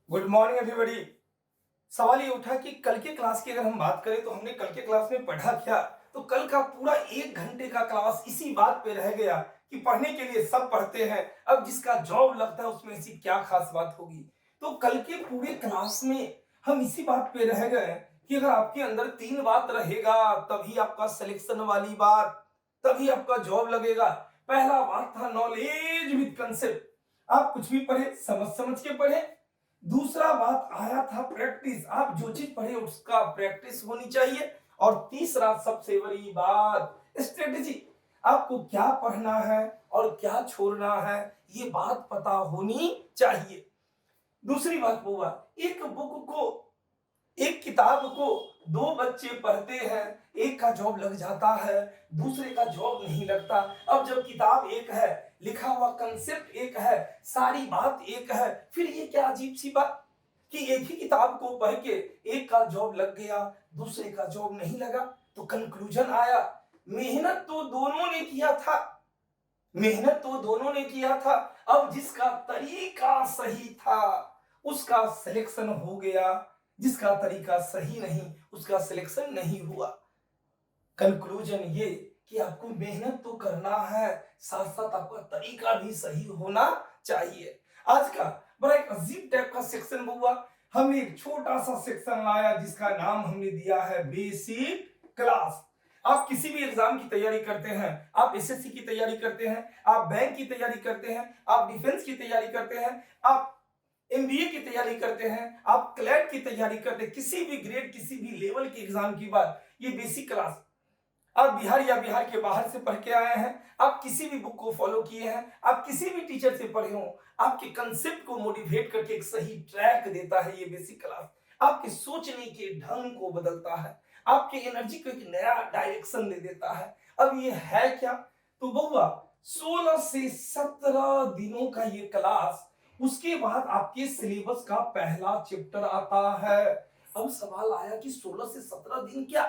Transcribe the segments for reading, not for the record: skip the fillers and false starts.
Good morning everybody. सवाल ये उठा कि कल के क्लास की अगर हम बात करें तो हमने कल के क्लास में पढ़ा क्या। तो कल का पूरा 1 घंटे का क्लास इसी बात पे रह गया कि पढ़ने के लिए सब पढ़ते हैं, अब जिसका जॉब लगता है उसमें ऐसी क्या खास बात होगी। तो कल के पूरे क्लास में हम इसी बात पे रह गए कि अगर आपके अंदर 3 बात रहेगा तभी आपका सिलेक्शन वाली बात, तभी आपका जॉब लगेगा। पहला बात था नॉलेज विद कंसेप्ट। आप कुछ भी पढ़े समझ समझ के पढ़े। दूसरा बात आया था प्रैक्टिस, आप जो चीज पढ़े उसका प्रैक्टिस होनी चाहिए। और तीसरा सबसे बड़ी बात स्ट्रेटेजी, आपको क्या पढ़ना है और क्या छोड़ना है ये बात पता होनी चाहिए। दूसरी बात हुआ एक बुक को, एक किताब को 2 बच्चे पढ़ते हैं, एक का जॉब लग जाता है, दूसरे का जॉब नहीं लगता। अब जब किताब एक है, लिखा हुआ कंसेप्ट एक है, सारी बात एक है, फिर ये क्या अजीब सी बात कि एक ही किताब को पढ़ के एक का जॉब लग गया, दूसरे का जॉब नहीं लगा। तो कंक्लूजन आया, मेहनत तो दोनों ने किया था, मेहनत तो दोनों ने किया था, अब जिसका तरीका सही था उसका सिलेक्शन हो गया, जिसका तरीका सही नहीं उसका सिलेक्शन नहीं हुआ। कंक्लूजन ये कि आपको मेहनत तो करना है, साथ साथ आपका तरीका भी सही होना चाहिए। आज का बड़ा एक अजीब टाइप का सेक्शन हुआ, हमने एक छोटा सा सेक्शन लाया जिसका नाम हमने दिया है बेसिक क्लास। आप किसी भी एग्जाम की तैयारी करते हैं, आप एसएससी की तैयारी करते हैं, आप बैंक की तैयारी करते हैं, आप डिफेंस की तैयारी करते हैं, आप एमबीए की तैयारी करते हैं, आप क्लैट की तैयारी करते हैं, किसी भी ग्रेड किसी भी लेवल के एग्जाम की बात, ये बेसिक क्लास आप बिहार या बिहार के बाहर से पढ़ के आए हैं, आप किसी भी बुक को फॉलो किए हैं, आप किसी भी टीचर से पढ़े हो, आपके कंसेप्ट को मोटिवेट करके एक सही ट्रैक देता है ये बेसिक क्लास। आपके सोचने के ढंग को बदलता है, आपके एनर्जी को एक नया डायरेक्शन दे देता है। अब ये है क्या, तो बहुआ 16 से 17 दिनों का ये क्लास, उसके बाद आपके सिलेबस का पहला चैप्टर आता है। अब सवाल आया कि 16 से 17 दिन क्या,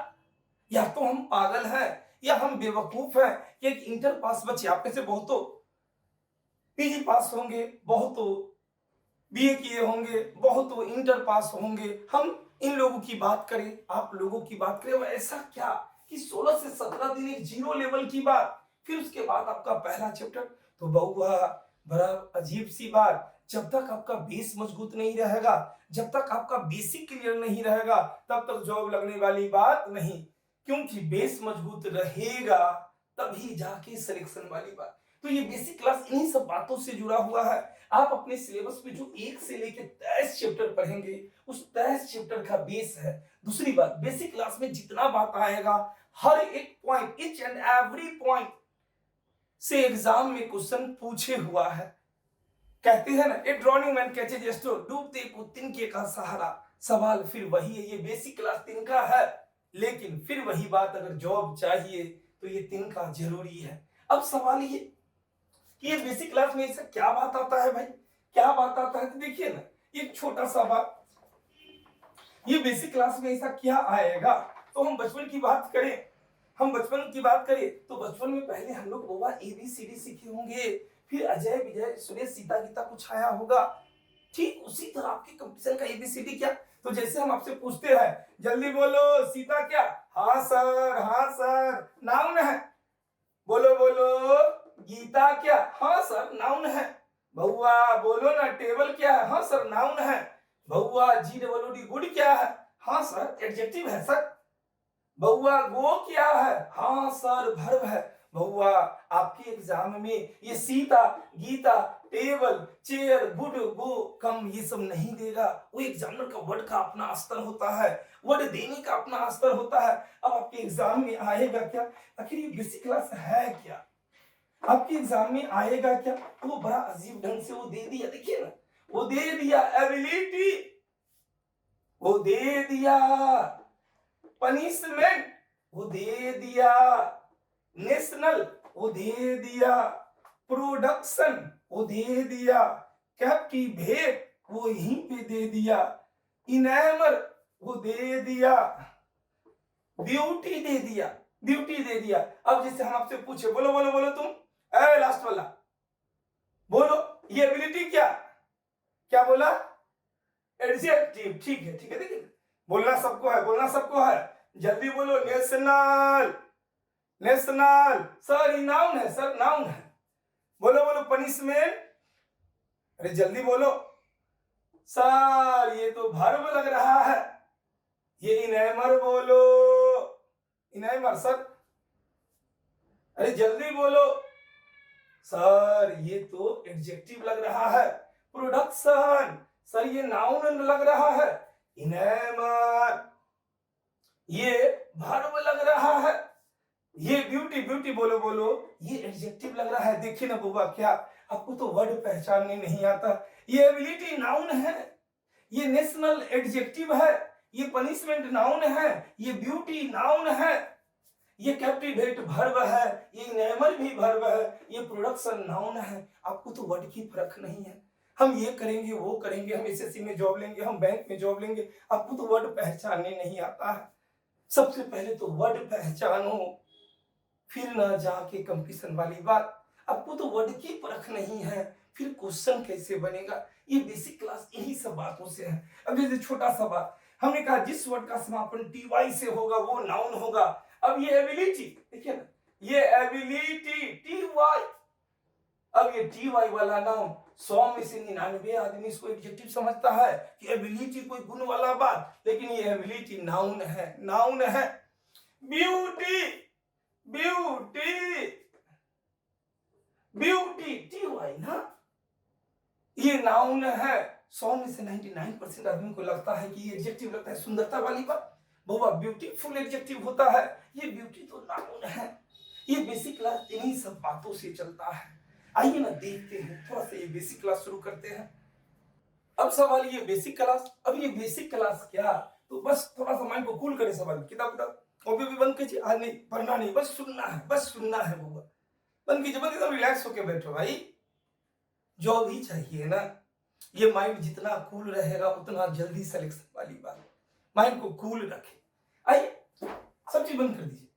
या तो हम पागल हैं या हम बेवकूफ हैं कि एक इंटर पास बच्चे, आप में से बहुत तो पीजी पास होंगे, बहुत तो बीए किए होंगे, बहुत तो इंटर पास होंगे, हम इन लोगों की बात करें, आप लोगों की बात करें। ऐसा क्या कि 16 से 17 दिन एक जीरो लेवल की बात, फिर उसके बाद आपका पहला चैप्टर। तो बहुआ बड़ा अजीब सी बात, जब तक आपका बेस मजबूत नहीं रहेगा, जब तक आपका बेसिक क्लियर नहीं रहेगा, तब तक जॉब लगने वाली बात नहीं। क्योंकि बेस मजबूत रहेगा तभी जाके सिलेक्शन वाली बात। तो ये बेसिक क्लास इन्हीं सब बातों से जुड़ा हुआ है। आप अपने सिलेबस में जो 1 से लेकर 23 चैप्टर पढ़ेंगे, उस 23 चैप्टर का बेस है। दूसरी बात, बेसिक क्लास में जितना बात आएगा, हर एक point, each and every point से एग्जाम में क्वेश्चन पूछे हुआ है। कहते हैं ना, a drowning man catches a stone, डूबते को तिनके का सहारा। सवाल फिर वही है, ये बेसिक क्लास तिनका है, लेकिन फिर वही बात, अगर जॉब चाहिए तो ये तिनका जरूरी है। अब सवाल ये कि ये बेसिक क्लास में ऐसा क्या बात आता है भाई, क्या बात आता है। तो देखिए ना, एक छोटा सा बात, ये बेसिक क्लास में ऐसा क्या आएगा। तो हम बचपन की बात करें, हम बचपन की बात करें तो बचपन में पहले हम लोग बाबा एबीसीडी सीखे होंगे, फिर अजय विजय सुरेश सीता गीता कुछ आया होगा। ठीक उसी तरह आपके कंपटीशन का एबीसीडी क्या, तो जैसे हम आपसे पूछते हैं जल्दी बोलो सीता क्या, हाँ सर हाँ सर, नाउन है, बोलो बोलो गीता क्या, हाँ सर नाउन है। भौआ बोलो ना टेबल क्या है, हाँ सर नाउन है। भौआ GWD गुड क्या है, हाँ सर एडजेक्टिव है सर। भौआ गो क्या है, हाँ सर वर्ब है। भौआ आपके एग्जाम में ये Sita Gita table chair good go come ये सब नहीं देगा। वो एग्जामिनर का वर्ड का अपना स्तर होता है, वर्ड देने का अपना स्तर होता है। अब आपके एग्जाम में आएगा क्या, आखिर ये बेसिक क्लास है क्या, आपके एग्जाम में आएगा क्या। तो वो बड़ा अजीब ढंग से वो दे दिया, देखिए ना, वो दे दिया एबिलिटी, वो दे दिया पनिशमेंट, वो दे दिया नेशनल, वो दे दिया प्रोडक्शन, वो दे दिया कैप्टिवेट, वो यहीं पे दे दिया इनेमर, वो दे दिया ब्यूटी, दे दिया ब्यूटी दे दिया। अब जैसे हम आपसे पूछे, बोलो बोलो बोलो तुम, ए लास्ट वाला बोलो, ये एबिलिटी क्या, क्या बोला, एडजेक्टिव। ठीक है, ठीक है, देखिए बोलना सबको है, बोलना सबको है। जल्दी बोलो, नेशनल। नेशनल सर, ये नाउन है सर, नाउन है। बोलो बोलो, पनिशमेंट। अरे जल्दी बोलो सर, ये तो वर्ब लग रहा है। ये इनेमर बोलो, इनेमर सर। अरे जल्दी बोलो सर, ये तो एडजेक्टिव लग रहा है। प्रोडक्शन सर, ये नाउन लग रहा है। इनेमर, ये वर्ब लग रहा है। ये ब्यूटी, ब्यूटी बोलो बोलो, ये एडजेक्टिव लग रहा है। देखिए ना बुआ, क्या आपको तो वर्ड पहचानने नहीं आता। ये एबिलिटी नाउन है, ये नेशनल एडजेक्टिव है, ये पनिशमेंट नाउन है, ये ब्यूटी नाउन है, ये कैप्टिवेट वर्ब है, ये इनेमर भी वर्ब है, ये प्रोडक्शन नाउन है। आपको तो वर्ड की फर्क नहीं है। हम ये करेंगे, वो करेंगे, हम एसएससी में जॉब लेंगे, हम बैंक में जॉब लेंगे, आपको तो वर्ड पहचानने नहीं आता है। सबसे पहले तो वर्ड पहचानो, फिर ना जाके कंपटीशन वाली बात। आपको तो वर्ड की परख नहीं है, फिर क्वेश्चन कैसे बनेगा। ये बेसिक क्लास इन्हीं सब बातों से है। अब ये छोटा सा बात, हमने कहा जिस वर्ड का समापन टी से होगा वो नाउन होगा। अब ये एबिलिटी, देखिए ना, ये एबिलिटी टी वाई। अब ये टी वाई वाला नाउन 100 में से 99 आदमी इसको एडजेक्टिव समझता है कि एबिलिटी कोई गुण वाला बात, लेकिन ये एबिलिटी नाउन है, नाउन है। Beauty, beauty, beauty T Y ना, ये नाउन है। 100 में से 99% आदमी को लगता है कि ये एडजेक्टिव लगता है, सुंदरता वाली बात। बहुत ब्यूटीफुल एडजेक्टिव होता है, ये ब्यूटी तो नाउन है। ये बेसिक क्लास इन्हीं सब बातों से चलता है। आइए ना देखते हैं, थोड़ा सा ये बेसिक क्लास शुरू करते हैं। अब सवाल ये बेसिक क्लास, अब ये बेसिक क्लास क्या, तो बस थोड़ा सा माइंड को कूल करे। सवाल किताब किताब कॉपी भी बंद कीजिए, आज नहीं पढ़ना नहीं, बस सुनना है, बस सुनना है। बुआ बंद कीजिए, बंद एकदम रिलैक्स होके बैठो भाई। जो भी चाहिए ना, ये माइंड जितना कूल रहेगा उतना जल्दी सिलेक्शन वाली बात। माइंड को कूल रखे। आइए सब चीज बंद कर दीजिए।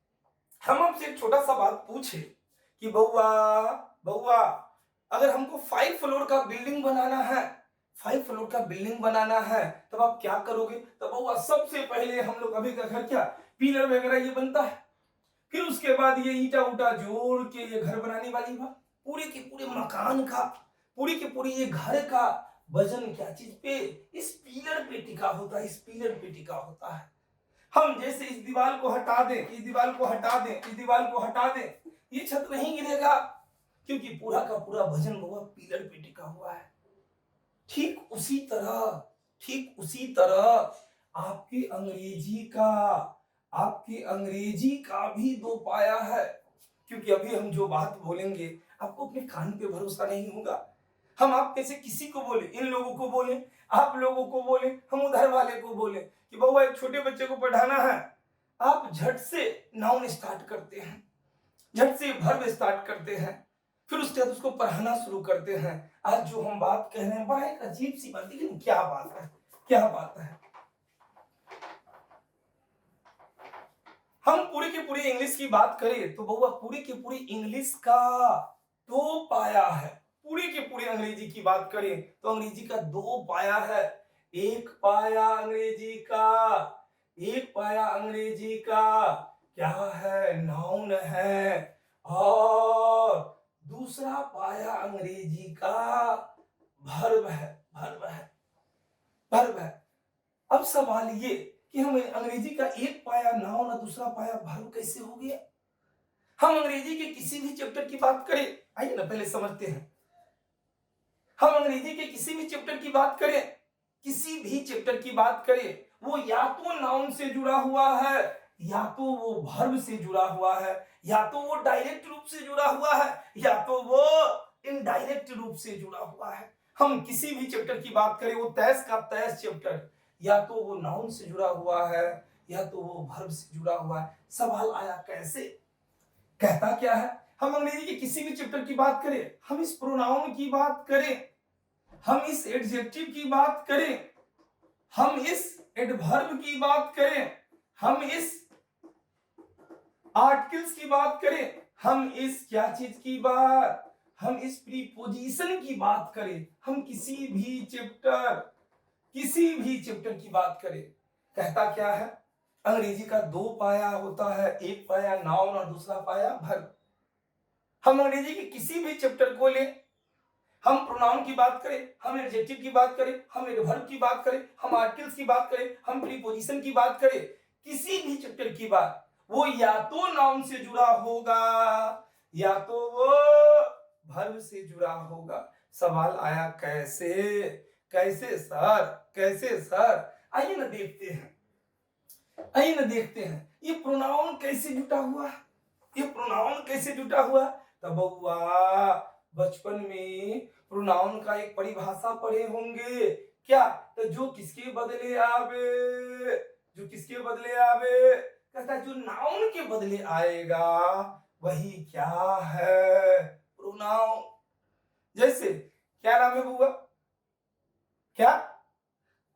हम आपसे एक छोटा सा बात पूछे कि बउआ, बउआ अगर हमको 5 फ्लोर का बिल्डिंग बनाना है, 5 फ्लोर का बिल्डिंग बनाना है, तब आप क्या करोगे। तो बउआ सबसे पहले हम लोग अभी का घर क्या, पिलर वगैरह ये बनता है, फिर उसके बाद ये ईटा उटा जोड़ के ये घर बनाने वाली बात। पूरे के पूरे मकान का, पूरी के पूरी ये घर का वजन क्या चीज पे, इस पिलर पे टिका होता है, इस पिलर पे टिका होता है। हम जैसे इस दीवार को हटा दें, इस दीवार को हटा दें, इस दीवार को हटा दें, ये छत नहीं गिरेगा, क्योंकि पूरा का पूरा वजन वो पिलर पे टिका हुआ है। ठीक उसी तरह, ठीक उसी तरह आपके अंग्रेजी का भी 2 पाया है। क्योंकि अभी हम जो बात बोलेंगे आपको अपने कान पे भरोसा नहीं होगा। हम आप में से किसी को बोले, इन लोगों को बोले, आप लोगों को बोले, हम उधर वाले को बोले कि बउआ एक छोटे बच्चे को पढ़ाना है, आप झट से नाउन स्टार्ट करते हैं, झट से वर्ब स्टार्ट करते हैं, फिर उसके बाद उसको पढ़ाना शुरू करते हैं। आज जो हम बात कह रहे हैं बड़ा एक अजीब सी बात, लेकिन क्या बात है, क्या बात है। हम पूरी की पूरी इंग्लिश की बात करें तो बउआ पूरी की पूरी इंग्लिश का 2 पाया है। पूरी की पूरी अंग्रेजी की बात करें तो अंग्रेजी का 2 पाया है। एक पाया अंग्रेजी का, एक पाया अंग्रेजी का क्या है, नाउन है, और दूसरा पाया अंग्रेजी का वर्ब है, वर्ब है, वर्ब है। अब सवाल ये कि हम अंग्रेजी का एक पाया नाउन और दूसरा पाया वर्ब कैसे हो गया। हम अंग्रेजी के किसी भी चैप्टर की बात करें, आइए ना पहले समझते हैं। हम अंग्रेजी के किसी भी चैप्टर की बात करें, किसी भी चैप्टर की बात करें, वो या तो नाउन से जुड़ा हुआ है, या तो वो वर्ब से जुड़ा हुआ है, या तो वो डायरेक्ट रूप से जुड़ा हुआ है, या तो वो इनडायरेक्ट रूप से जुड़ा हुआ है। हम किसी भी चैप्टर की बात करें, वो तैस का तैस चैप्टर, या तो वो नाउन से जुड़ा हुआ है, या तो वो वर्ब से जुड़ा हुआ है। सवाल आया कैसे, कहता क्या है। हम अंग्रेजी के किसी भी चैप्टर की बात करें, हम इस प्रोनाउन की बात करें, हम इस एडजेक्टिव की बात करें, हम इस एडवर्ब की बात करें, हम इस आर्टिकल्स की बात करें, हम इस क्या चीज की बात, हम इस प्रीपोजिशन की बात करें, हम किसी भी चैप्टर किसी भी चैप्टर की बात करें, कहता क्या है, अंग्रेजी का दो पाया होता है, एक पाया नाउन और दूसरा पाया वर्ब। हम अंग्रेजी के किसी भी चैप्टर को लें, हम प्रोनाउन की बात करें, हम एडजेक्टिव की बात करें, हम एडवर्ब की बात करें, हम आर्टिकल्स की बात करें, हम प्रीपोजिशन की बात करें, किसी भी चैप्टर की बात, वो या तो नाउन से जुड़ा होगा या तो वो वर्ब से जुड़ा होगा। सवाल आया कैसे, कैसे सर, कैसे सर? आइए ना देखते हैं, आइए ना देखते हैं ये प्रोनाउन कैसे जुटा हुआ, ये प्रोनाउन कैसे जुटा हुआ। तब बउआ बचपन में प्रोनाउन का एक परिभाषा पढ़े होंगे क्या, तो जो किसके बदले आवे, जो किसके बदले आवे, कहता है जो नाउन के बदले आएगा वही क्या है, प्रोनाउन। जैसे क्या नाम है बुआ, क्या,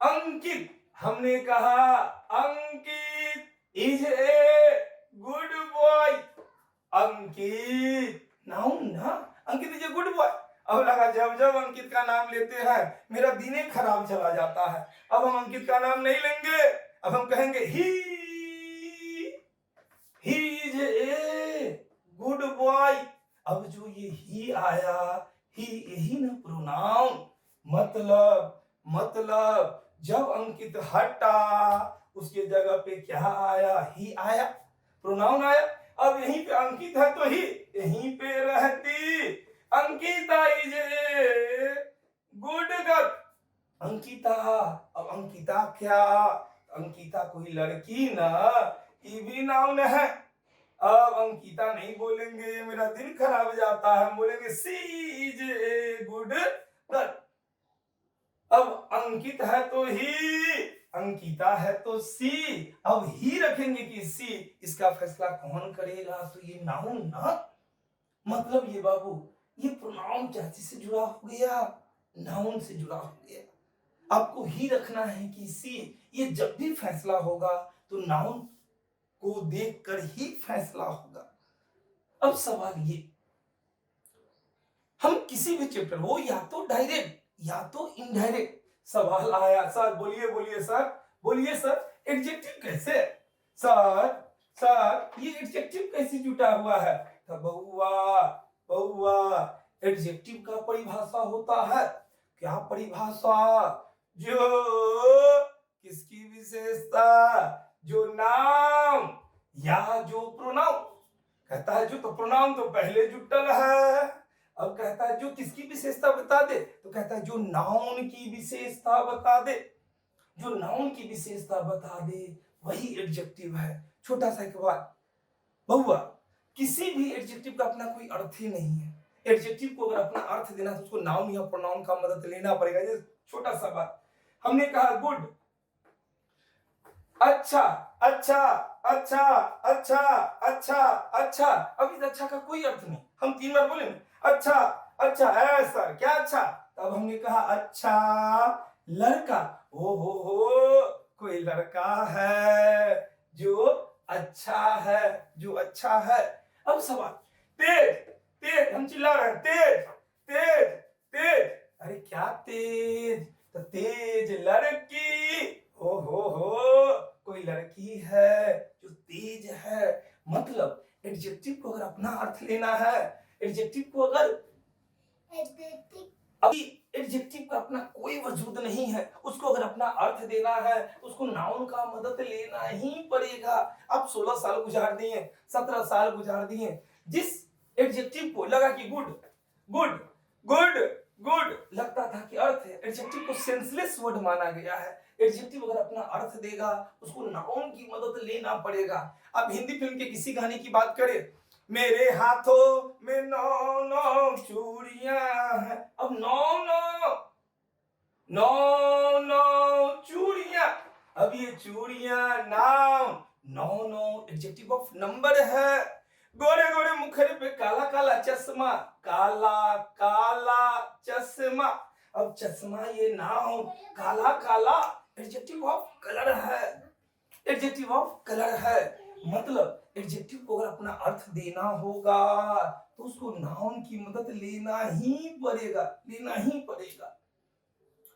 अंकित। हमने कहा Ankit is a good boy, Ankit noun ना, Ankit is a good boy. अब लगा जब जब अंकित का नाम लेते हैं मेरा दिन ही खराब चला जाता है। अब हम अंकित का नाम नहीं लेंगे, अब हम कहेंगे he is a good boy. अब जो ये ही आया, ही यही ना प्रोनाउन। मतलब जब अंकित हटा उसके जगह पे क्या आया, ही आया, प्रोनाउन आया। अब यहीं पे अंकित है तो ही यहीं पे रहती, Ankita is a good girl, Ankita. अब अंकिता क्या, अंकिता कोई लड़की ना, ये भी नाउन है। अब अंकिता नहीं बोलेंगे, मेरा दिन खराब हो जाता है, हम बोलेंगे सी इज ए गुड गर्ल। अब अंकित है तो ही, अंकिता है तो सी, अब ही रखेंगे कि सी, इसका फैसला कौन करेगा, तो ये नाउन ना। मतलब ये बाबू, ये प्रोनाउन चाची से जुड़ा हो गया, नाउन से जुड़ा हो गया। आपको ही रखना है कि सी, ये जब भी फैसला होगा तो नाउन को देखकर ही फैसला होगा। अब सवाल ये, हम किसी भी चैप्टर, वो या तो डायरेक्ट या तो इनडायरेक्ट, सवाल आया सर बोलिए बोलिए सर, बोलिए सर एडजेक्टिव कैसे, सर सर ये एडजेक्टिव कैसे जुटा हुआ है। तो बहुआ बहुआ एडजेक्टिव का परिभाषा होता है, क्या परिभाषा, जो किसकी विशेषता, जो नाम या जो प्रोनाउन। कहता है जो तो प्रोनाउन तो पहले जुटल है, अब कहता है जो किसकी विशेषता बता दे, तो कहता है जो नाउन की विशेषता बता दे, जो नाउन की विशेषता बता दे वही एडजेक्टिव है। छोटा सा एक बात बहुआ, किसी भी एडजेक्टिव का अपना कोई अर्थ ही नहीं है। एडजेक्टिव को अगर अपना अर्थ देना तो उसको नाउन या प्रोनाउन का मदद लेना पड़ेगा। ये छोटा सा बात, हमने कहा गुड, अच्छा अच्छा अच्छा अच्छा अच्छा अच्छा, अब इस अच्छा का कोई अर्थ नहीं, हम 3 बार बोले अच्छा अच्छा है सर, क्या अच्छा, तब हमने कहा अच्छा लड़का, ओ हो कोई लड़का है जो अच्छा है, जो अच्छा है। अब सवाल, तेज तेज, हम चिल्ला रहे हैं तेज तेज तेज, अरे क्या तेज, तो तेज लड़की, ओ हो कोई लड़की है जो तेज है। मतलब एडजेक्टिव को अगर अपना अर्थ लेना है, एडजेक्टिव को अगर अभी एडजेक्टिव का अपना कोई वजूद नहीं है, उसको अगर अपना अर्थ देना है उसको नाउन का मदद लेना ही पड़ेगा। अब 16 साल गुजार दिए, 17 साल गुजार दिए, जिस एडजेक्टिव को लगा कि गुड गुड गुड गुड लगता था कि अर्थ है, एडजेक्टिव को सेंसलेस वर्ड माना गया है। एडजेक्टिव अगर अपना अर्थ देगा उसको नाउन की मदद लेना पड़ेगा। अब हिंदी फिल्म के किसी गाने की बात करें, मेरे हाथों में 9 चूड़ियां हैं, अब 9 चूड़ियां, अब ये चूड़ियां नाउन, 9 एडजेक्टिव ऑफ नंबर है। गोरे गोरे मुखड़े पे काला काला चश्मा, काला काला चश्मा, अब चश्मा ये नाउन, काला काला एडजेक्टिव ऑफ कलर है, एडजेक्टिव ऑफ कलर है। मतलब एडजेक्टिव को अगर अपना अर्थ देना होगा तो उसको नाउन की मदद लेना ही पड़ेगा, लेना ही पड़ेगा।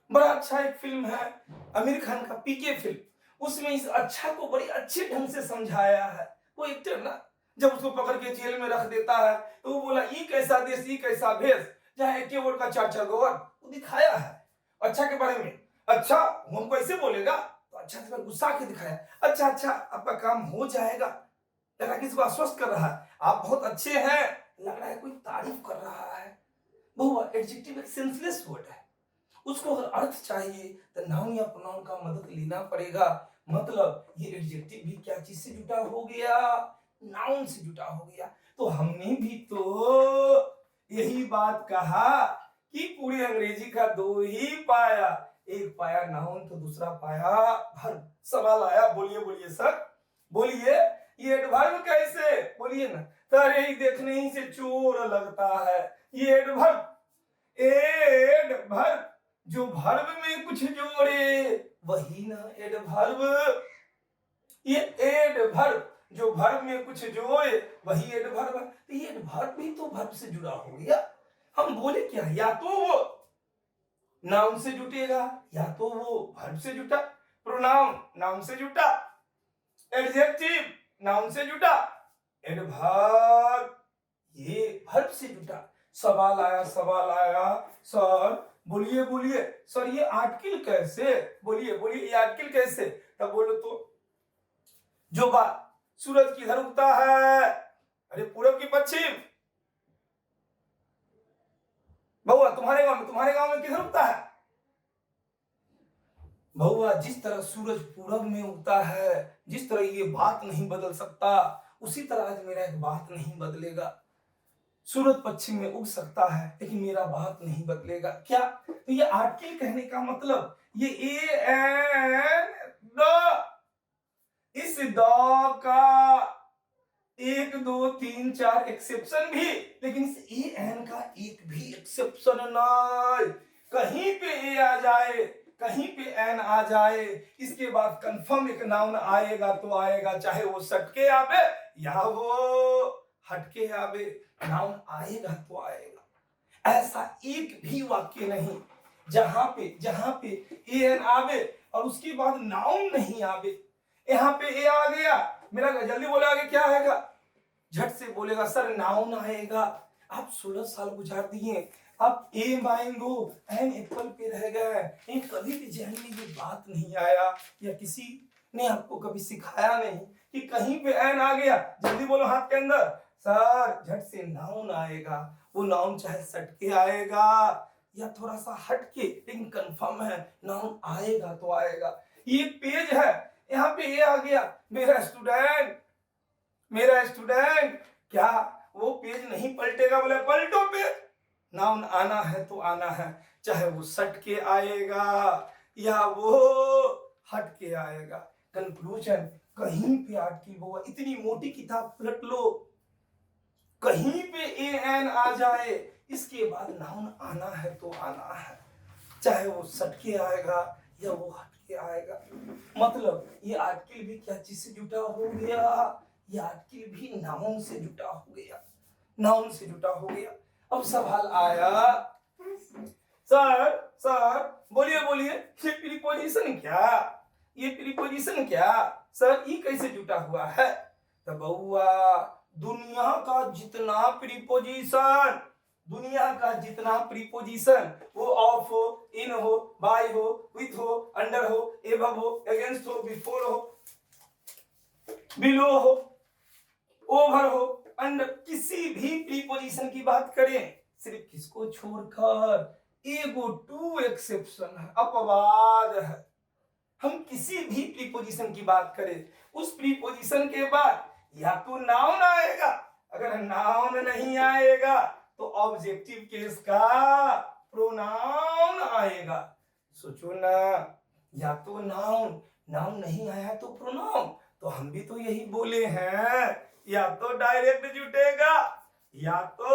बड़ा अच्छा एक फिल्म है आमिर खान का पीके फिल्म, उसमें इस अच्छा को बड़ी अच्छे ढंग से समझाया है। वो एक्टर ना जब उसको पकड़ के जेल में रख देता है तो वो बोला ई कैसा देश ई कैसा भेष, जहाँ एक वोट का चार चार गवर, वो दिखाया है अच्छा के बारे में। अच्छा वो हमको ऐसे बोलेगा तो अच्छा से गुस्सा के दिखाया, अच्छा अच्छा आपका काम हो जाएगा, लग रहा है किसी को आश्वस्त कर रहा है, आप बहुत अच्छे हैं, लग रहा है कोई तारीफ कर रहा है। बहुआ एडजेक्टिव एक सेंसलेस वर्ड है, उसको अगर अर्थ चाहिए तो नाउन या प्रोनाउन का मदद लेना पड़ेगा। मतलब ये एडजेक्टिव भी क्या चीज से जुटा हो गया, नाउन से जुटा हो गया। तो हमने भी तो यही बात कहा कि पूरी अंग्रेजी का दो ही पाया, एक पाया नाउन तो दूसरा पाया वर्ब। सवाल आया, बोलिए बोलिए सर बोलिए, ये एडवर्ब कैसे, बोलिए ना। अरे ही देखने ही से चोर लगता है, ये एडवर्ब एडवर्ब जो वर्ब में कुछ जोड़े वही ना एडवर्ब, ये एडवर्ब जो वर्ब में कुछ जोड़े वही एडवर्ब है। तो ये एडवर्ब भी तो वर्ब से जुड़ा हो गया। हम बोले क्या, या तो वो नाउन से जुटेगा या तो वो वर्ब से जुटा, प्रोनाउन नाउन से जुटा, एडजेक्टिव नाउन से जुटा, एडवर्ब ये वर्ब से जुटा। सवाल आया सर बोलिए बोलिए सर ये आर्टिकल कैसे, बोलिए बोलिए ये आर्टिकल कैसे, तब बोलो तो जो बात सूरज किधर उगता है, अरे पूरब की पश्चिम। बहुआ तुम्हारे गांव में किधर उगता है, बहुआ जिस तरह सूरज पूरब में उगता है, जिस तरह ये बात नहीं बदल सकता उसी तरह आज मेरा एक बात नहीं बदलेगा। सूरज पश्चिम में उग सकता है लेकिन मेरा बात नहीं बदलेगा। क्या, तो ये आर्टिकल कहने का मतलब ये ए एन द, इस द का एक दो तीन चार एक्सेप्शन भी, लेकिन इस ए एन का एक भी एक्सेप्शन नहीं। कहीं पे ए आ जाए कहीं पे एन आ जाए, इसके बाद कंफर्म एक नाउन आएगा तो आएगा, चाहे वो सटके आवे या वो हटके आवे, नाउन आएगा तो आएगा। ऐसा एक भी वाक्य नहीं जहां पे ए एन आवे और उसके बाद नाउन नहीं आवे। यहाँ पे ए आ गया, मेरा जल्दी बोले आगे क्या आएगा, झट से बोलेगा सर नाउन आएगा। आप 16 साल गुजार दिए, आप ए मैंगो एन एप्पल पे रह गए, कभी भी जहन में ये बात नहीं आया या किसी ने आपको कभी सिखाया नहीं कि कहीं पे एन आ गया, जल्दी बोलो हाथ के अंदर, सर झट से नाउन आएगा। वो नाउन चाहे सटके आएगा या थोड़ा सा हटके, लेकिन कंफर्म है नाउन आएगा तो आएगा। ये पेज है, यहाँ पे ये आ गया मेरा स्टूडेंट, क्या वो पेज नहीं पलटेगा, बोले पलटो पेज, नाउन आना है तो आना है, चाहे वो सट के आएगा या वो हट के आएगा। कंक्लूजन, कहीं पे आर्टिकल हुआ, इतनी मोटी किताब पलट लो, कहीं पे ए एन आ जाए इसके बाद नाउन आना है तो आना है, चाहे वो सट के आएगा या वो हट के आएगा। मतलब ये आर्टिकल भी क्या चीज से जुटा हो गया, ये आर्टिकल भी नाउन से जुटा हो गया, नाउन से जुटा हो गया। अब सवाल आया, सर बोलिए बोलिए ये प्रीपोजिशन क्या, ये प्रीपोजिशन क्या सर, ये कैसे जुटा हुआ है। तो बउआ दुनिया का जितना प्रीपोजिशन वो ऑफ हो, इन हो, बाय हो, विथ हो, अंडर हो, एबव हो, अगेंस्ट हो, बिफोर हो, बिलो हो, ओवर हो, अंडर, किसी भी प्रीपोजिशन की बात करें, सिर्फ किसको छोड़कर, एगो टू एक्सेप्शन है, अपवाद है। हम किसी भी प्रीपोजिशन की बात करें, उस प्रीपोजिशन के बाद या तो नाउन आएगा, अगर नाउन नहीं आएगा तो ऑब्जेक्टिव केस का प्रोनाउन आएगा। सोचो ना, या तो नाउन नहीं आया तो प्रोनाउन, तो हम भी तो यही बोले हैं, या तो डायरेक्ट जुटेगा या तो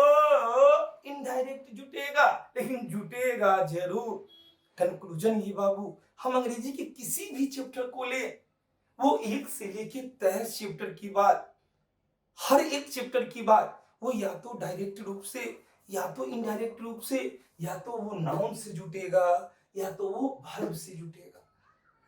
इनडायरेक्ट जुटेगा, लेकिन जुटेगा जरूर। कंक्लूजन ये बाबू, हम अंग्रेजी के किसी भी चैप्टर को ले, वो एक से लेके 23 चैप्टर की बात, हर एक चैप्टर की बात वो या तो डायरेक्ट रूप से या तो इनडायरेक्ट रूप से या तो वो नाउन से जुटेगा या तो वो वर्ब से जुटेगा।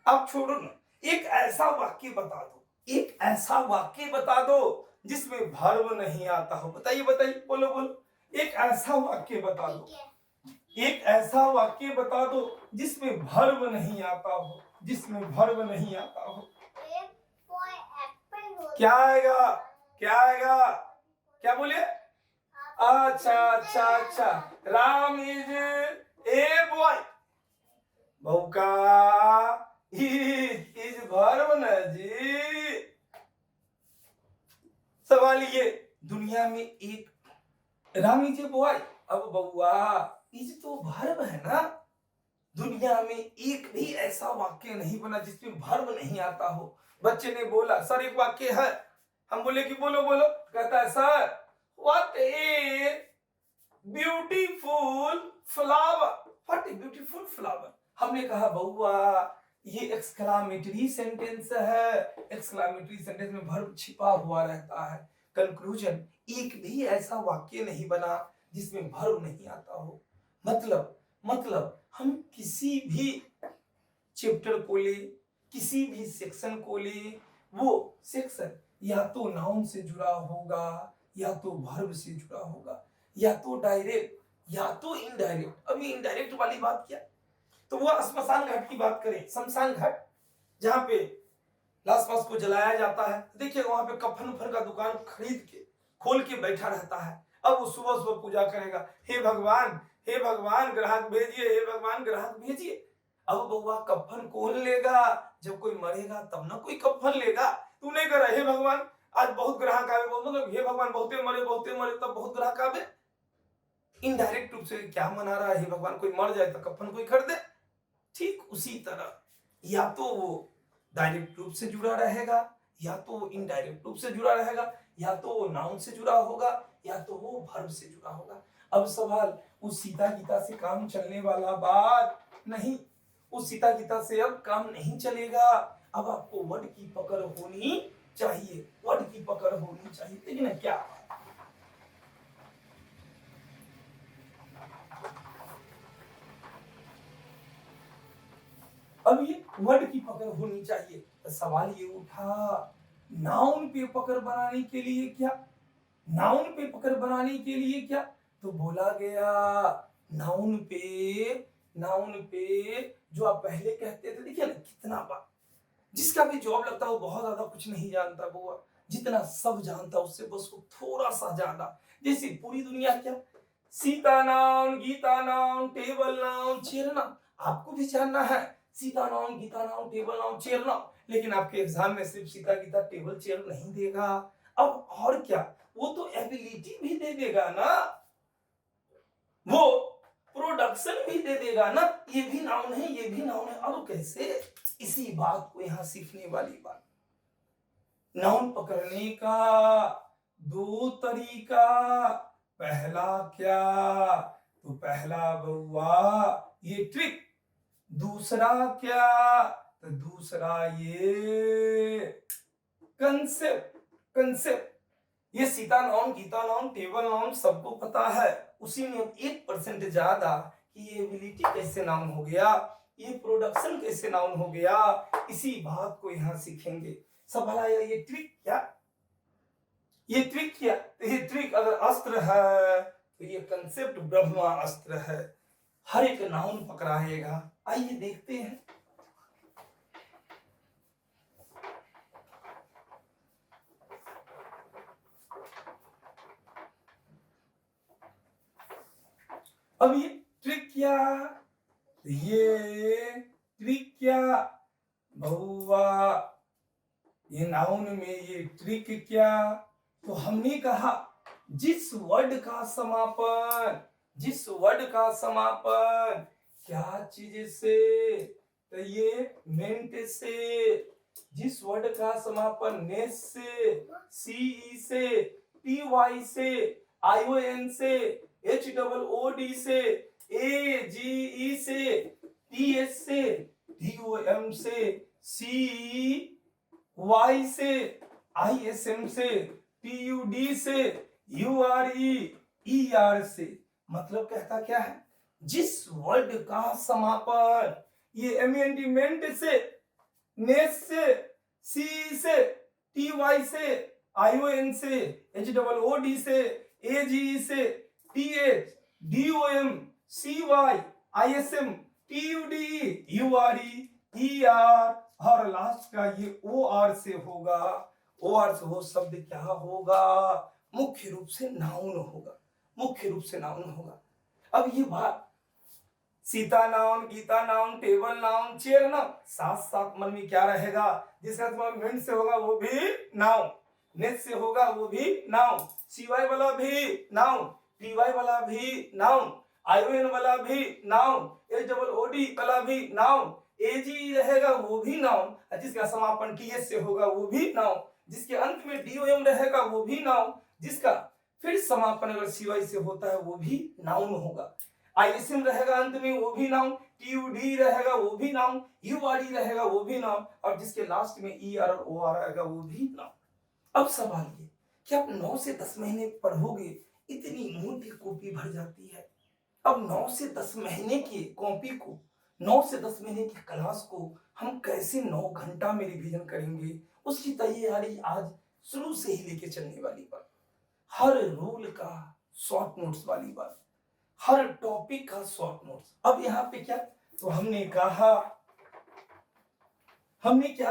अब छोड़ो ना, एक ऐसा वाक्य बता दो, एक ऐसा वाक्य बता दो जिसमें वर्ब नहीं आता हो। बताइए बताइए, बोलो बोलो, एक ऐसा वाक्य बता दो, एक ऐसा वाक्य बता दो जिसमें वर्ब नहीं आता हो, जिसमें वर्ब नहीं आता हो। क्या आएगा, क्या आएगा, क्या बोले? अच्छा अच्छा अच्छा, राम इज ए बॉय, बहुका इज वर्ब न जी। सवाल ये, दुनिया में एक राम इज ए बॉय, अब बउआ इज तो वर्ब है ना। दुनिया में एक भी ऐसा वाक्य नहीं बना जिसमें वर्ब नहीं आता हो। बच्चे ने बोला सर एक वाक्य है, हम बोले कि बोलो बोलो, कहता है sir what a beautiful flower, what a beautiful flower. हमने कहा बउआ ये एक्सक्लामेटरी सेंटेंस है, एक्सक्लामेटरी सेंटेंस में वर्ब छिपा हुआ रहता है। कंक्लूजन, एक भी ऐसा वाक्य नहीं बना जिसमें वर्ब नहीं आता हो। मतलब हम किसी भी चैप्टर को ले, किसी भी सेक्शन को ले, वो सेक्शन या तो नाउन से जुड़ा होगा, या तो वर्ब से जुड़ा होगा, या तो डायरेक्ट या तो इनडायरेक्ट। अभी इनडायरेक्ट वाली बात क्या, तो वो श्मशान घाट की बात करें, शमशान घाट जहां पे लाश पास को जलाया जाता है, देखिए वहां पे कफन उफन का दुकान खरीद के खोल के बैठा रहता है। अब वो सुबह सुबह पूजा करेगा, हे भगवान, हे भगवान ग्राहक भेजिए, हे भगवान ग्राहक भेजिए। अब बउआ कफन कौन लेगा, जब कोई मरेगा तब ना कोई कफन लेगा। तू नहीं कर रहा, हे भगवान आज बहुत ग्राहक आवे, मतलब हे भगवान बहुते मरे तब बहुत ग्राहक आवे। इनडायरेक्ट रूप से क्या मना रहा है, हे भगवान कोई मर जाए तो कफन कोई खरीदे। ठीक उसी तरह या तो वो डायरेक्ट रूप से जुड़ा रहेगा, या तो वो इनडायरेक्ट रूप से जुड़ा रहेगा, या तो वो नाउन से जुड़ा होगा, या तो वो वर्ब से जुड़ा होगा। अब सवाल, उस सीता गीता से काम चलने वाला बात नहीं, उस सीता गीता से अब काम नहीं चलेगा। अब आपको वर्ड की पकड़ होनी चाहिए, वर्ड की पकड़ होनी चाहिए। लेकिन क्या, अब ये वर्ड की पकड़ होनी चाहिए। तो सवाल ये उठा, नाउन पे पकड़ बनाने के लिए क्या, नाउन पे पकड़ बनाने के लिए क्या, तो बोला गया नाउन पे, नाउन पे जो आप पहले कहते थे, देखिए ना कितना बात, जिसका भी जॉब लगता है वो बहुत ज्यादा कुछ नहीं जानता बुआ, जितना सब जानता उससे बस वो थोड़ा सा ज्यादा। जैसे पूरी दुनिया क्या, Sita noun, Gita noun, table noun, chair noun, आपको भी जानना है Sita noun, Gita noun, table noun, chair noun. लेकिन आपके एग्जाम में सिर्फ सीता गीता टेबल चेयर नहीं देगा। अब और क्या, वो तो एबिलिटी भी दे देगा ना, वो प्रोडक्शन भी दे देगा ना, ये भी नाउन है, ये भी नाउन है। अब कैसे, इसी बात को यहां सीखने वाली बात, नाउन पकड़ने का दो तरीका। पहला क्या, तो पहला बउआ ये ट्रिक, दूसरा क्या, तो दूसरा ये कंसेप्ट। कंसेप्ट, ये Sita noun, Gita noun, table noun सबको पता है, उसी में 1% ज्यादा कि ये एबिलिटी कैसे नाउन हो गया, ये प्रोडक्शन कैसे नाउन हो गया, इसी बात को यहां सीखेंगे। सवाल आया ये ट्रिक क्या, ये ट्रिक क्या, तो ये ट्रिक अगर अस्त्र है तो ये कंसेप्ट ब्रह्मास्त्र है, हर एक नाउन पकड़ाएगा। आइए देखते हैं। अब ये ट्रिक क्या, ये ट्रिक क्या बउआ, ये नाउन में ये ट्रिक क्या, तो हमने कहा जिस वर्ड का समापन, जिस वर्ड का समापन क्या चीज से, तो ये मेंट से, जिस वर्ड का समापन नेस से, सीई से, टी से, ION से, HOOD से, AGE से, TS से, DOM से, CEY से, ISM से, TUD से, URE ER से। मतलब कहता क्या है, जिस वर्ड का समापन, ये एमेंडमेंट से, नेस से, सी से, टी वाई से, आई ओ एन से, एच डबल ओ डी से, ए जी से, T H, D O M, C Y, I S M, T U D, U R E R, और लास्ट का ये ओ आर से होगा। ओ आर से वो शब्द क्या होगा? मुख्य रूप से नाउन होगा, मुख्य रूप से नाउन होगा। अब ये बात Sita noun, Gita noun, table noun, chair noun, साथ साथ मन में क्या रहेगा? जिसका तुम्हारा से होगा वो भी नाउन, नेस से होगा वो भी नाउन, सीवाई वाला भी नाउन, टीवाई वाला भी नाउन, आईओएन वाला भी नाउन, एच डबल ओडी वाला भी नाउन, एजी रहेगा वो भी नाउन, जिसका समापन टीएस से होगा वो भी नाउन, जिसके अंत में डीओएम रहेगा वो भी नाउन, जिसका फिर समापन अगर सीवाई से होता है वो भी नाउन होगा। आईएसएम रहेगा अंत में वो भी नाउन, टीयूडी रहेगा वो भी नाउन, यूआरई रहेगा वो भी नाउन, और जिसके लास्ट में ईआर और ओआर आएगा वो भी नाउन। अब सवाल ये कि आप 9 से 10 महीने पढ़ोगे, इतनी मोटी कॉपी भर जाती है। अब 9 से 10 महीने की कॉपी को, 9 से 10 महीने की क्लास को हम कैसे 9 घंटा में रिवीजन करेंगे? उसकी तैयारी आज शुरू से ही लेके चलने वाली बात, हर रूल का शॉर्ट नोट्स वाली बात, हर टॉपिक का शॉर्ट नोट्स। अब यहाँ पे क्या, तो हमने क्या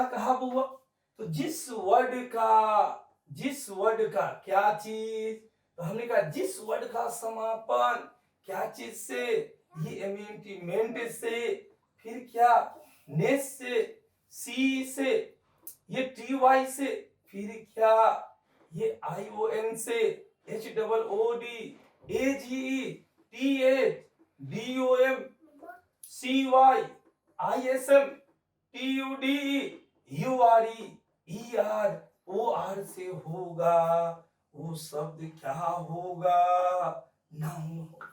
कहा बुआ? तो जिस वर्ड का क्या चीज, तो हमने कहा जिस वर्ड का समापन क्या चीज से, ये एमेंटमेंट से, फिर क्या नेस से, सी से, ये टी वाई से, फिर क्या ये आई ओ एन से, H double O D, A G, T H, D O M, C Y, I S M, T U D, U R E R, O R से होगा वो शब्द क्या होगा? नाउन होगा।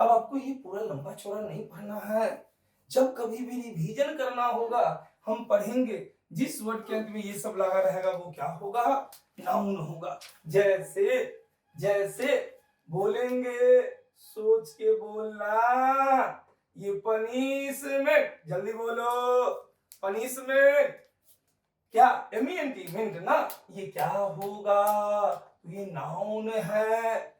अब आपको ये पूरा लंबा चौड़ा नहीं पढ़ना है, जब कभी भी रिवीजन करना होगा हम पढ़ेंगे, जिस वर्ड के अंत में ये सब लगा रहेगा वो क्या होगा? नाउन होगा। जैसे जैसे बोलेंगे, सोच के बोलना, ये पनिशमेंट, जल्दी बोलो, पनिशमेंट क्या? एमेंटमेंट ना, ये क्या होगा? ये नाउन है।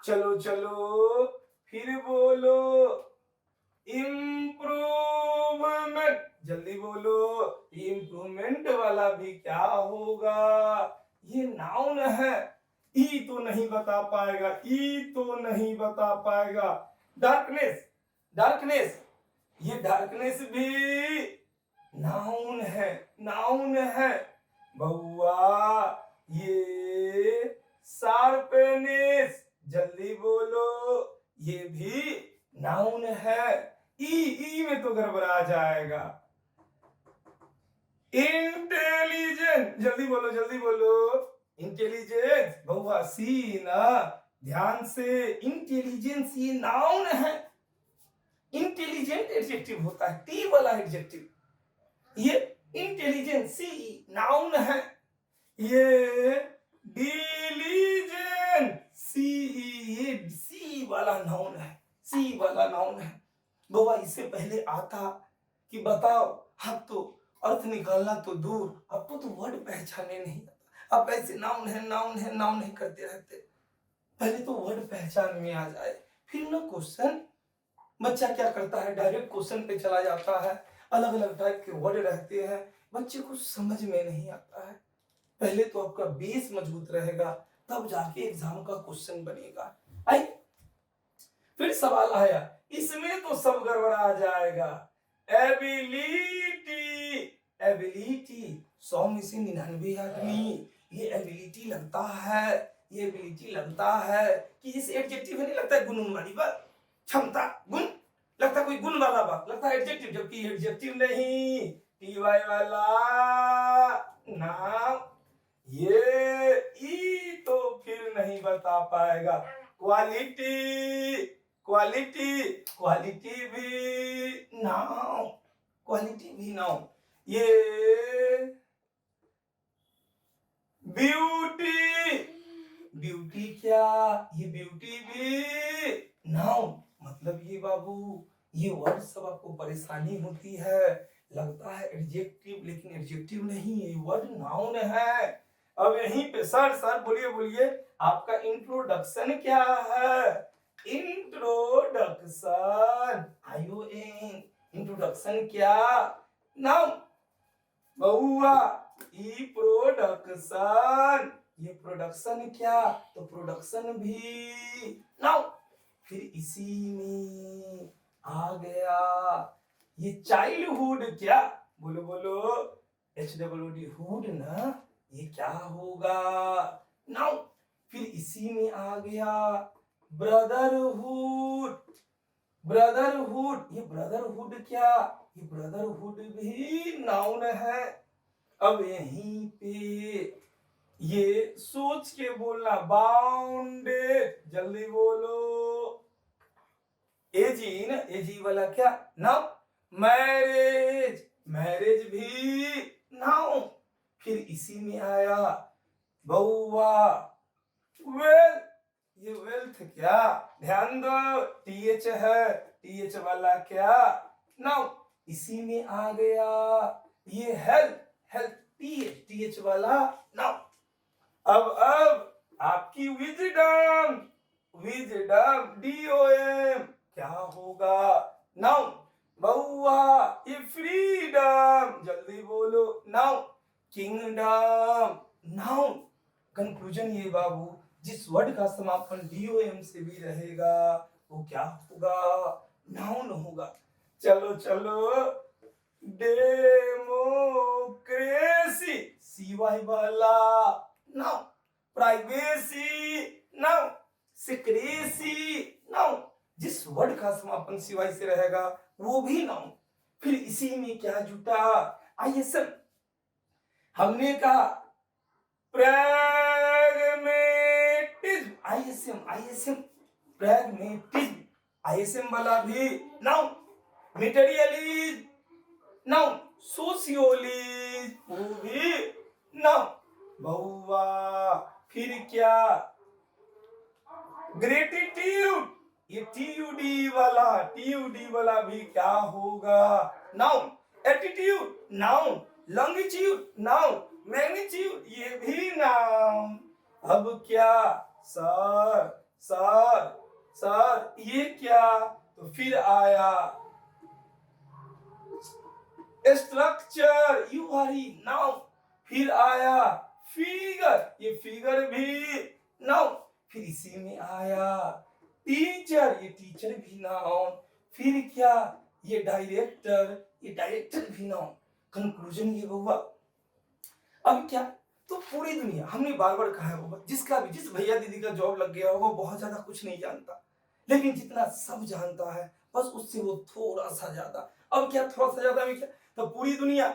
चलो चलो फिर बोलो, इम्प्रूवमेंट, जल्दी बोलो, इम्प्रूवमेंट वाला भी क्या होगा? ये नाउन है। ई तो नहीं बता पाएगा, ई तो नहीं बता पाएगा। डार्कनेस, डार्कनेस, ये डार्कनेस भी नाउन है, नाउन है। बउआ ये शार्पनेस, जल्दी बोलो, ये भी नाउन है। ई में तो गड़बड़ा जाएगा। इंटेलिजेंट, जल्दी बोलो, जल्दी बोलो, इंटेलिजेंस, बहुआ सी ना, ध्यान से, इंटेलिजेंस ये नाउन है। इंटेलिजेंट एडजेक्टिव होता है, टी वाला एडजेक्टिव, ये इंटेलिजेंस सी नाउन है। ये डिलीजेंट सी, ये सी वाला नाउन है, सी वाला नाउन है। बाबा इससे पहले आता कि बताओ, अब तो अर्थ निकालना तो दूर, अब तो वर्ड पहचाने नहीं आता, अब ऐसे नाउन है नाउन है नाउन है करते रहते। पहले तो वर्ड पहचान में आ जाए, फिर ना क्वेश्चन। बच्चा क्या करता है, डायरेक्ट क्वेश्चन पे चला जाता है, अलग अलग टाइप के वर्ड रहते हैं, बच्चे को समझ में नहीं आता है। पहले तो आपका बेस मजबूत रहेगा, तब जाके एग्जाम का क्वेश्चन बनेगा। आई फिर सवाल आया, इसमें तो सब गड़बड़ा जाएगा। एबिलिटी, एबिलिटी 100 में से 99 आदमी ये एबिलिटी लगता है, ये एबिलिटी लगता है कि इस एडजेक्टिव नहीं लगता है गुण वाली बात, क्षमता गुण लगता कोई गुण वाला बात, लगता है एडजेक्टिव, जबकि एडजेक्टिव नहीं, टीवाई वाला नाम। ये ई तो फिर नहीं बता पाएगा। क्वालिटी, क्वालिटी, क्वालिटी भी नाउन, क्वालिटी भी नाउन। ये ब्यूटी, ब्यूटी क्या? ये ब्यूटी भी नाउन, मतलब ये बाबू, ये वर्ड सब आपको परेशानी होती है, लगता है एडजेक्टिव, लेकिन एडजेक्टिव नहीं है, ये वर्ड नाउन है। अब यहीं पे सर सर बोलिए बोलिए, आपका इंट्रोडक्शन क्या है? इंट्रोडक्शन, ION, इंट्रोडक्शन क्या? नाउन। बहुआ, ई प्रोडक्शन, ये प्रोडक्शन क्या? तो प्रोडक्शन भी नाउन। फिर इसी में आ गया ये चाइल्डहुड, क्या? बोलो बोलो, HOOD, हुड ना, ये क्या होगा? नाउन। फिर इसी में आ गया ब्रदरहुड, ब्रदरहुड, ये ब्रदरहुड क्या? ये ब्रदरहुड भी नाउन है। अब यहीं पे ये सोच के बोलना, बाउंडेड, जल्दी बोलो। एजी ना, एजी वाला क्या? नाउन। मैरिज, मैरिज भी नाउन। फिर इसी में आया बउआ, वेल्थ, ये वेल्थ क्या? ध्यान दो, TH है, TH वाला क्या? नाउन। इसी में आ गया ये हेल्थ, हेल्थ, TH वाला नाउन। अब आपकी विजडम, विजडम, DOM, क्या होगा? नाउन। बउआ, ये फ्रीडम, जल्दी बोलो, नाउन। Kingdom, noun. कंक्लूजन ये बाबू, जिस वर्ड का समापन DOM से भी रहेगा वो क्या होगा? नाउन होगा। चलो चलो, डेमोक्रेसी, CY वाला noun. Privacy noun. Secrecy noun. जिस वर्ड का समापन CY से रहेगा वो भी नाउन। फिर इसी में क्या जुटा? ISM। हमने कहा प्रैग्मेटिज्म, ISM, प्रैग्मेटिज्म, ISM वाला भी नाउन। Materialism noun. सोशियोलिज्म वो भी नाउन। बहुआ, फिर क्या? ग्रेटिट्यूड, ये TUD वाला भी क्या होगा? Noun. Attitude noun. Longitude noun. Magnitude ये भी नाउन। अब क्या? सर सर सर, ये क्या? तो फिर आया स्ट्रक्चर, URE नाउन। फिर आया फिगर, ये फिगर भी नाउन। फिर इसी में आया टीचर, ये टीचर भी नाउन। फिर क्या? ये डायरेक्टर, ये डायरेक्टर भी नाउन। कंक्लूजन ये हुआ। अब क्या? तो पूरी दुनिया, हमने बार बार कहा होगा, जिसका भी, जिस भैया दीदी का जॉब लग गया होगा बहुत ज्यादा कुछ नहीं जानता, लेकिन जितना सब जानता है बस उससे वो थोड़ा सा ज्यादा। अब क्या थोड़ा सा ज्यादा में क्या? तो पूरी दुनिया,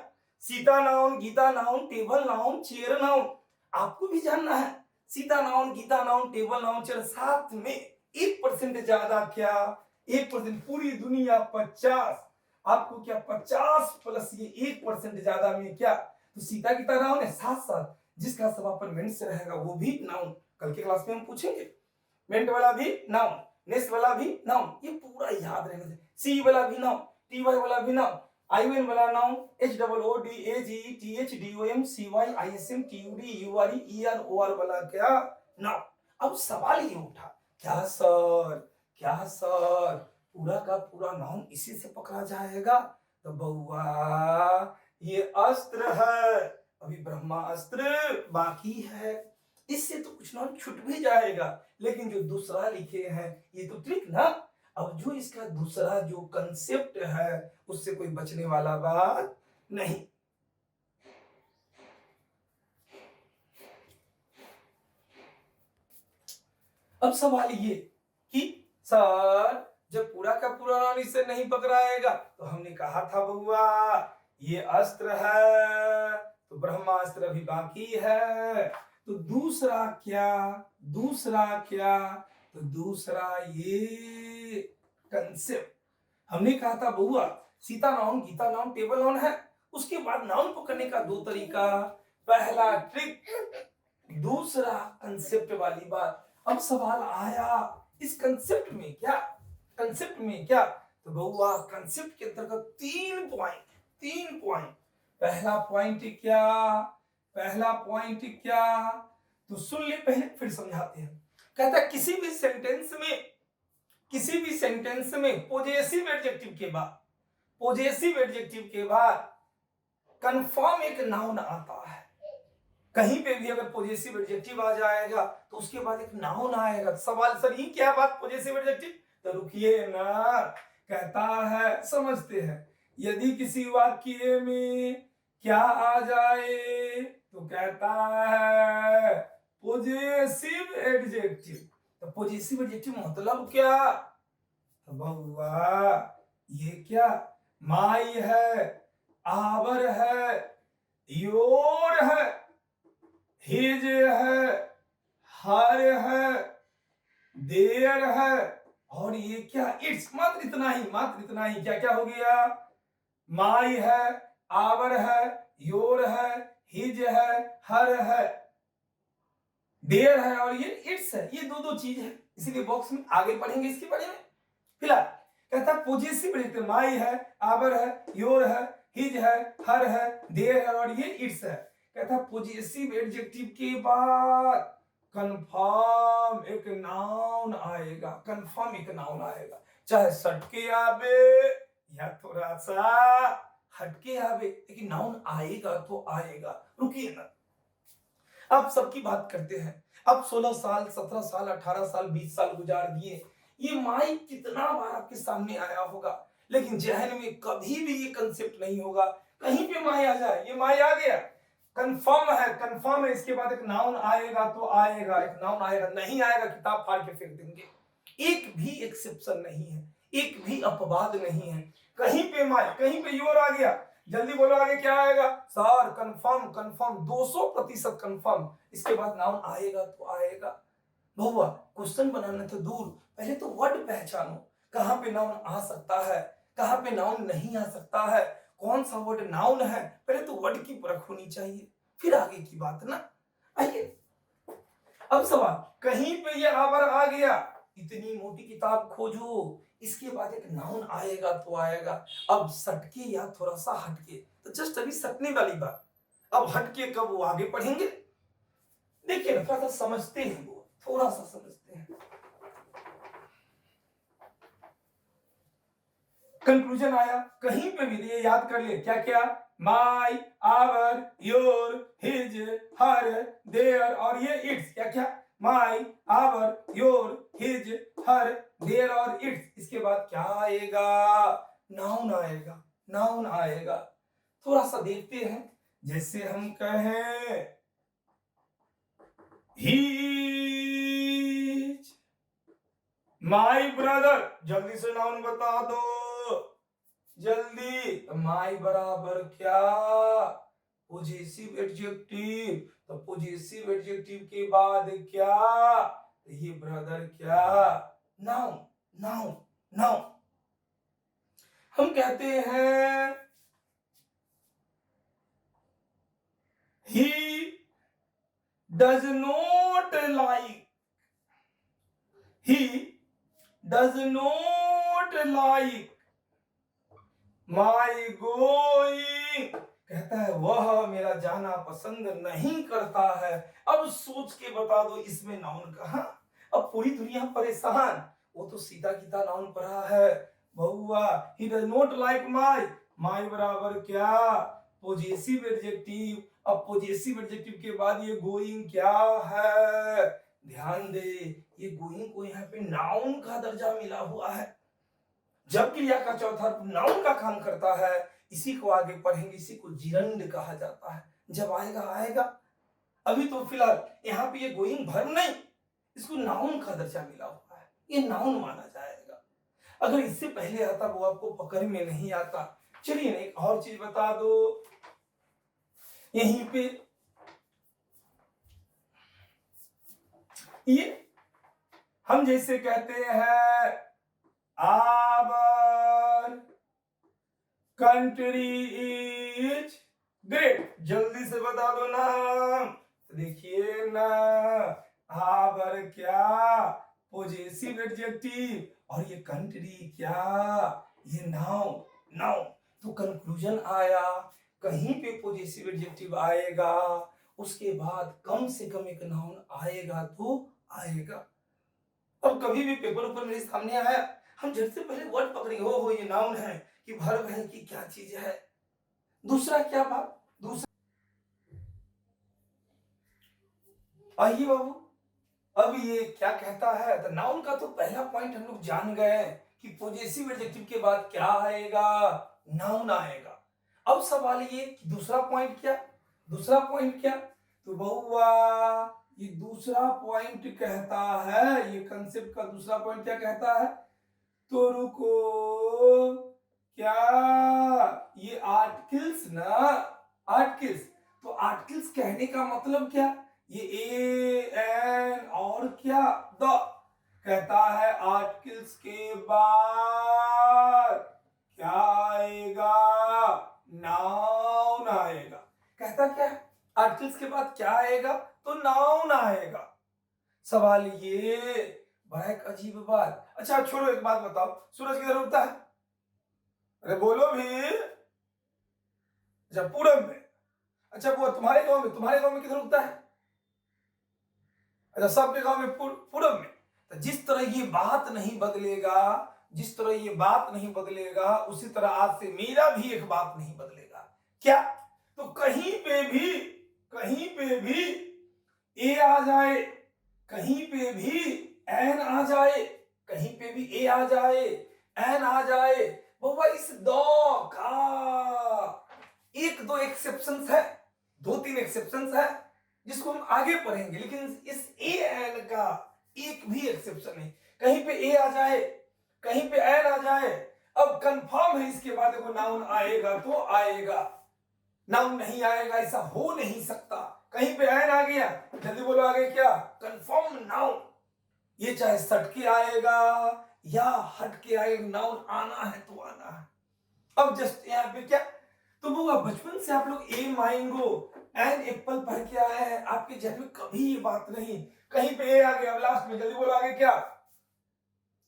Sita noun, Gita noun, table noun, chair noun, आपको भी जानना है। Sita noun, Gita noun, table noun, chair, साथ में 1% ज्यादा क्या? 1%, पूरी दुनिया 50, आपको क्या 50 प्लस ये 1% ज्यादा में क्या? तो सीता गीता नाउन है, साथ साथ जिसका समापन मेंट से रहेगा वो भी नाउन। कल के क्लास में हम पूछेंगे, मेंट वाला भी नाउन, नेक्स्ट वाला भी नाउन, ये पूरा याद रहना चाहिए। सी वाला भी नाउन, TY वाला भी नाउन, ION वाला noun, HOODAGTHDOM CY ISM TUD URE ER OR वाला क्या? नाउन। अब सवाल ये उठा, क्या सर, क्या सर, पूरा का पूरा नाउन इसी से पकड़ा जाएगा? तो बउआ, ये अस्त्र है, अभी ब्रह्मास्त्र बाकी है, इससे तो कुछ नाउन छूट भी जाएगा, लेकिन जो दूसरा लिखे हैं ये तो ट्रिक ना। अब जो इसका दूसरा जो कंसेप्ट है उससे कोई बचने वाला बात नहीं। अब सवाल ये कि सर जब पूरा का पूरा नाउन इससे नहीं पकड़ाएगा, तो हमने कहा था बउआ ये अस्त्र है, तो ब्रह्मास्त्र अभी बाकी है। तो दूसरा क्या? दूसरा क्या? तो दूसरा ये कंसेप्ट, हमने कहा था बउआ Sita noun, Gita noun, table noun है। उसके बाद नाउन पकड़ने का दो तरीका, पहला ट्रिक, दूसरा कंसेप्ट वाली बात। अब सवाल आया इस कंसेप्ट में क्या? कंसेप्ट में क्या, तो बहुआ कंसेप्ट के अंतर्गत 3 पॉइंट। पहला पॉइंट क्या, पहला पॉइंट क्या, तो सुन ले पहले फिर समझाते हैं। कहता है किसी भी सेंटेंस में पॉजेसिव एडजेक्टिव के बाद, पॉजेसिव एडजेक्टिव के बाद कंफर्म एक नाउन आता है। कहीं पे भी अगर पॉजेसिव एडजेक्टिव आ जाएगा तो उसके बाद एक नाउन आएगा। सवाल सर ये क्या बात पॉजेसिव एडजेक्टिव, तो रुकिए ना, कहता है समझते हैं। यदि किसी वाक्य में क्या आ जाए तो कहता है पॉजेसिव एडजेक्टिव। तो पॉजेसिव एडजेक्टिव मतलब क्या, तो बहुआ ये क्या, माई है, आवर है, योर है, हिज है, हर है, देयर है, और ये क्या, इट्स। मात्र इतना ही, मात्र इतना ही। क्या क्या हो गया, माई है, आवर है, योर है, हिज है, हर है, देयर है, और ये इट्स है। ये दो दो चीज है, इसीलिए बॉक्स में आगे पढ़ेंगे इसके बारे में। फिलहाल कहता है पॉजेसिव एडजेक्टिव माई है, आवर है, योर है, हिज है, हर है, देयर है, और ये इट्स है। कहता है पॉजेसिव एडजेक्टिव के बाद कंफर्म एक नाउन आएगा, कंफर्म एक नाउन आएगा, चाहे सटके आवे या थोड़ा सा हटके आवे, लेकिन नाउन आएगा तो आएगा। रुकिए ना, अब सबकी बात करते हैं। अब 16 साल, 17 साल, 18 साल, 20 साल गुजार दिए, ये माई कितना बार आपके सामने आया होगा, लेकिन जहन में कभी भी ये कंसेप्ट नहीं होगा कहीं पे माई आ जाए। ये माई आ गया, कंफर्म है, कंफर्म है, इसके बाद एक नाउन आएगा तो आएगा, एक नाउन आएगा, नहीं आएगा किताब फाड़ के फेंक देंगे। एक भी एक्सेप्शन नहीं है, एक भी अपवाद नहीं है। कहीं पे माई, कहीं पे योर आ गया, जल्दी बोलो आगे क्या आएगा, सर कंफर्म, कंफर्म 200% कंफर्म, इसके बाद नाउन आएगा तो आएगा। बहुआ क्वेश्चन बनाना तो दूर, पहले तो वर्ड पहचानो, कहां पे नाउन आ सकता है, कहां पे नाउन नहीं आ सकता है, कौन सा वर्ड नाउन है, पहले तो वर्ड की परख होनी चाहिए, फिर आगे की बात ना। आइए अब सवाल, कहीं पे ये आवर आ गया, इतनी मोटी किताब खोजो, इसके बाद एक नाउन आएगा तो आएगा। अब सटके या थोड़ा सा हटके, तो जस्ट अभी सटने वाली बात, अब हटके कब वो आगे पढ़ेंगे। देखिए ना, थोड़ा सा समझते हैं, वो थोड़ा सा समझते हैं। कंक्लूजन आया, कहीं पे भी ये याद कर ले, क्या क्या, my, our, your, his, her, their, और ये इट्स। क्या क्या, my, our, your, his, her, their और इट्स। इसके बाद क्या आएगा, नाउन आएगा, नाउन आएगा। थोड़ा सा देखते हैं, जैसे हम कहें ही माई ब्रदर, जल्दी से नाउन बता दो जल्दी। माई बराबर क्या, पॉजेसिव एडजेक्टिव, तो पॉजेसिव एडजेक्टिव के बाद क्या, ये ब्रदर क्या, नाउन, नाउन, नाउन। हम कहते हैं ही does not like, he does not like my going. कहता है वह मेरा जाना पसंद नहीं करता है। अब सोच के बता दो इसमें नाउन कहां। अब पूरी दुनिया परेशान, वो तो सीधा सीधा नाउन पढ़ा है बहुआ, he does not like my, my बराबर क्या, पॉजेसिव एडजेक्टिव। अब पॉजेसिव एडजेक्टिव के बाद ये गोइंग क्या है, ध्यान दे, ये गोइंग को यहाँ पे नाउन का दर्जा मिला हुआ है। जब क्रिया का चौथा रूप नाउन का काम करता है, इसी को आगे पढ़ेंगे, इसी को जिरंड कहा जाता है। जब आएगा आएगा, अभी तो फिलहाल यहाँ पे ये गोइंग वर्ब नहीं, इसको नाउन का दर्जा मिला हुआ है, ये नाउन माना जाएगा। अगर इससे पहले आता वो आपको पकड़ में नहीं आता। चलिए एक और चीज बता दो, यहीं पे ये हम जैसे कहते हैं आवर कंट्री इज ग्रेट, जल्दी से बता दो नाम। देखिए ना, आवर क्या, पोजेसिव एडजेक्टिव, और ये कंट्री क्या, ये नाउन। नाउन तो कंक्लूजन आया, कहीं पे पोजेसिव एडजेक्टिव आएगा, उसके बाद कम से कम एक नाउन आएगा तो आएगा। अब कभी भी पेपर ऊपर मेरे सामने आया, हम झट से पहले वर्ड पकड़े, हो ये नाउन है कि वर्ब है कि क्या चीज है। दूसरा क्या बात, दूसरा आइए बाबू, अब ये क्या कहता है, तो नाउन का तो पहला पॉइंट हम लोग जान गए कि पोजेसिव एडजेक्टिव के बाद क्या आएगा, नाउन आएगा। अब सवाल ये कि दूसरा पॉइंट क्या, दूसरा पॉइंट क्या, तो बहुआ ये दूसरा पॉइंट कहता है, ये कंसेप्ट का दूसरा पॉइंट क्या कहता है, तो रुको, क्या ये आर्टिकल्स ना, आर्टिकल्स, तो आर्टिकल्स कहने का मतलब क्या, ये ए एन और क्या द, कहता है आर्टिकल्स के बाद क्या आएगा, नाउन आएगा। कहता क्या है, आर्टिकल्स के बाद क्या आएगा, तो नाउन आएगा। सवाल ये बड़ा एक अजीब बात। अच्छा छोड़ो, एक बात बताओ, सूरज किधर उगता है, अरे बोलो भी, अच्छा पूरब में। अच्छा वो तुम्हारे गांव में, तुम्हारे गांव में किधर उगता है, अच्छा सबके गांव में पूरब में। तो जिस तरह ये बात नहीं बदलेगा, जिस तरह ये बात नहीं बदलेगा, उसी तरह आज से मेरा भी एक बात नहीं बदलेगा। क्या, तो कहीं पे भी, कहीं पे भी ए आ जाए, कहीं पे भी एन आ जाए, कहीं पे भी ए आ जाए, एन आ जाए, बाबा इस दो का एक दो एक्सेप्शंस है, दो तीन एक्सेप्शंस है जिसको हम आगे पढ़ेंगे, लेकिन इस ए एन का एक भी एक्सेप्शन नहीं। कहीं पे ए आ जाए, कहीं पे एन आ जाए, अब कंफर्म है इसके बाद देखो नाउन आएगा तो आएगा, नाउन नहीं आएगा ऐसा हो नहीं सकता। कहीं पे एन आ गया, जल्दी बोलो आगे क्या, कंफर्म नाउन, ये चाहे सट के आएगा या हट के आएगा, नाउन आना है तो आना है। अब जस्ट यहाँ पे क्या, तो वो बचपन से आप लोग ए माइंगो एन एप्पल पढ़ के आए हैं, आपके जहन में कभी ये बात नहीं, कहीं पे ए आ गया, लास्ट में जल्दी बोलो आगे क्या,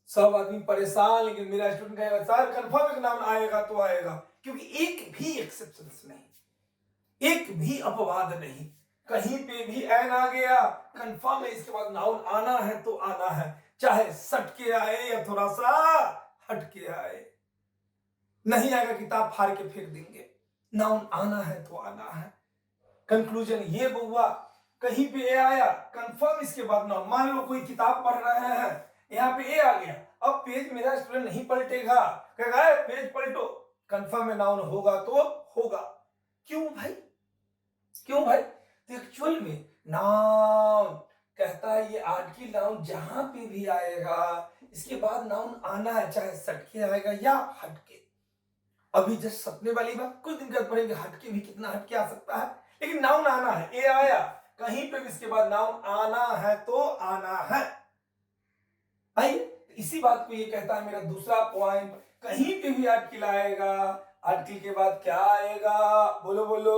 सब आदमी परेशान, लेकिन मेरा स्टूडेंट कहेगा सर कंफर्म एक नाउन आएगा तो आएगा, क्योंकि एक भी एक्सेप्शन नहीं, एक भी अपवाद नहीं, कहीं पे भी एन आ गया कंफर्म है, इसके बाद नाउन आना है तो आना है, चाहे सट के आए या थोड़ा सा हट के आए, नहीं आएगा किताब फाड़ के फेंक देंगे, नाउन आना है तो आना है। कंक्लूजन ये बुआ, कहीं पे ए आया कंफर्म, इसके बाद नाउन। मान लो कोई किताब पढ़ रहे हैं, यहाँ पे ए आ गया, अब पेज मेरा स्टूडेंट नहीं पलटेगा, कहेगा पेज पलटो, कंफर्म है नाउन होगा तो होगा। क्यों भाई, क्यों भाई, तो एक्चुअल में नाउन कहता है ये आर्टिकल नाउन जहां पे भी आएगा इसके बाद नाउन आना है, चाहे सटके आएगा या हटके। अभी जस्ट सपने वाली बात, कुछ दिन बाद पढ़ेंगे हटके भी कितना हटके आ सकता है, लेकिन नाउन आना है, ए आया कहीं पे भी इसके बाद नाउन आना है तो आना है। आइए इसी बात को ये कहता है मेरा दूसरा पॉइंट, कहीं पे भी आर्टिकल आएगा, आर्टिकल के बाद क्या आएगा, बोलो बोलो,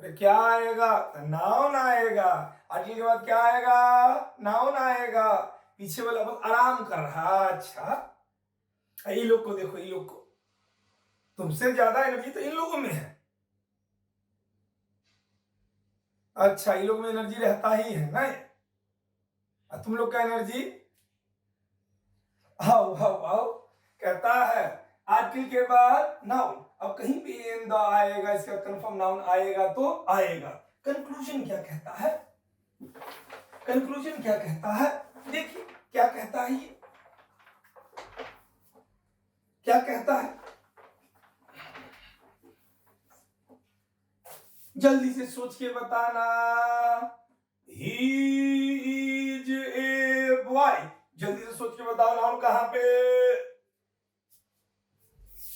अरे क्या आएगा, नाउन आएगा, आर्टिकल के बाद क्या आएगा, नाउन आएगा। पीछे वाला बस आराम कर रहा, अच्छा ये लोग को देखो, ये लोग को, तुमसे ज्यादा एनर्जी तो इन लोगों में है, अच्छा ये लोग में एनर्जी रहता ही है ना, तुम लोग का एनर्जी, आओ आओ आओ, कहता है आर्टिकल के बाद नाउन, अब कहीं भी इन द आएगा, इसका कंफर्म नाउन आएगा तो आएगा। कंक्लूजन क्या कहता है, कंक्लूजन क्या कहता है, देखिए क्या कहता है, ये क्या कहता है, जल्दी से सोच के बताना, ही इज ए बॉय, जल्दी से सोच के बताओ नाउन कहां पे,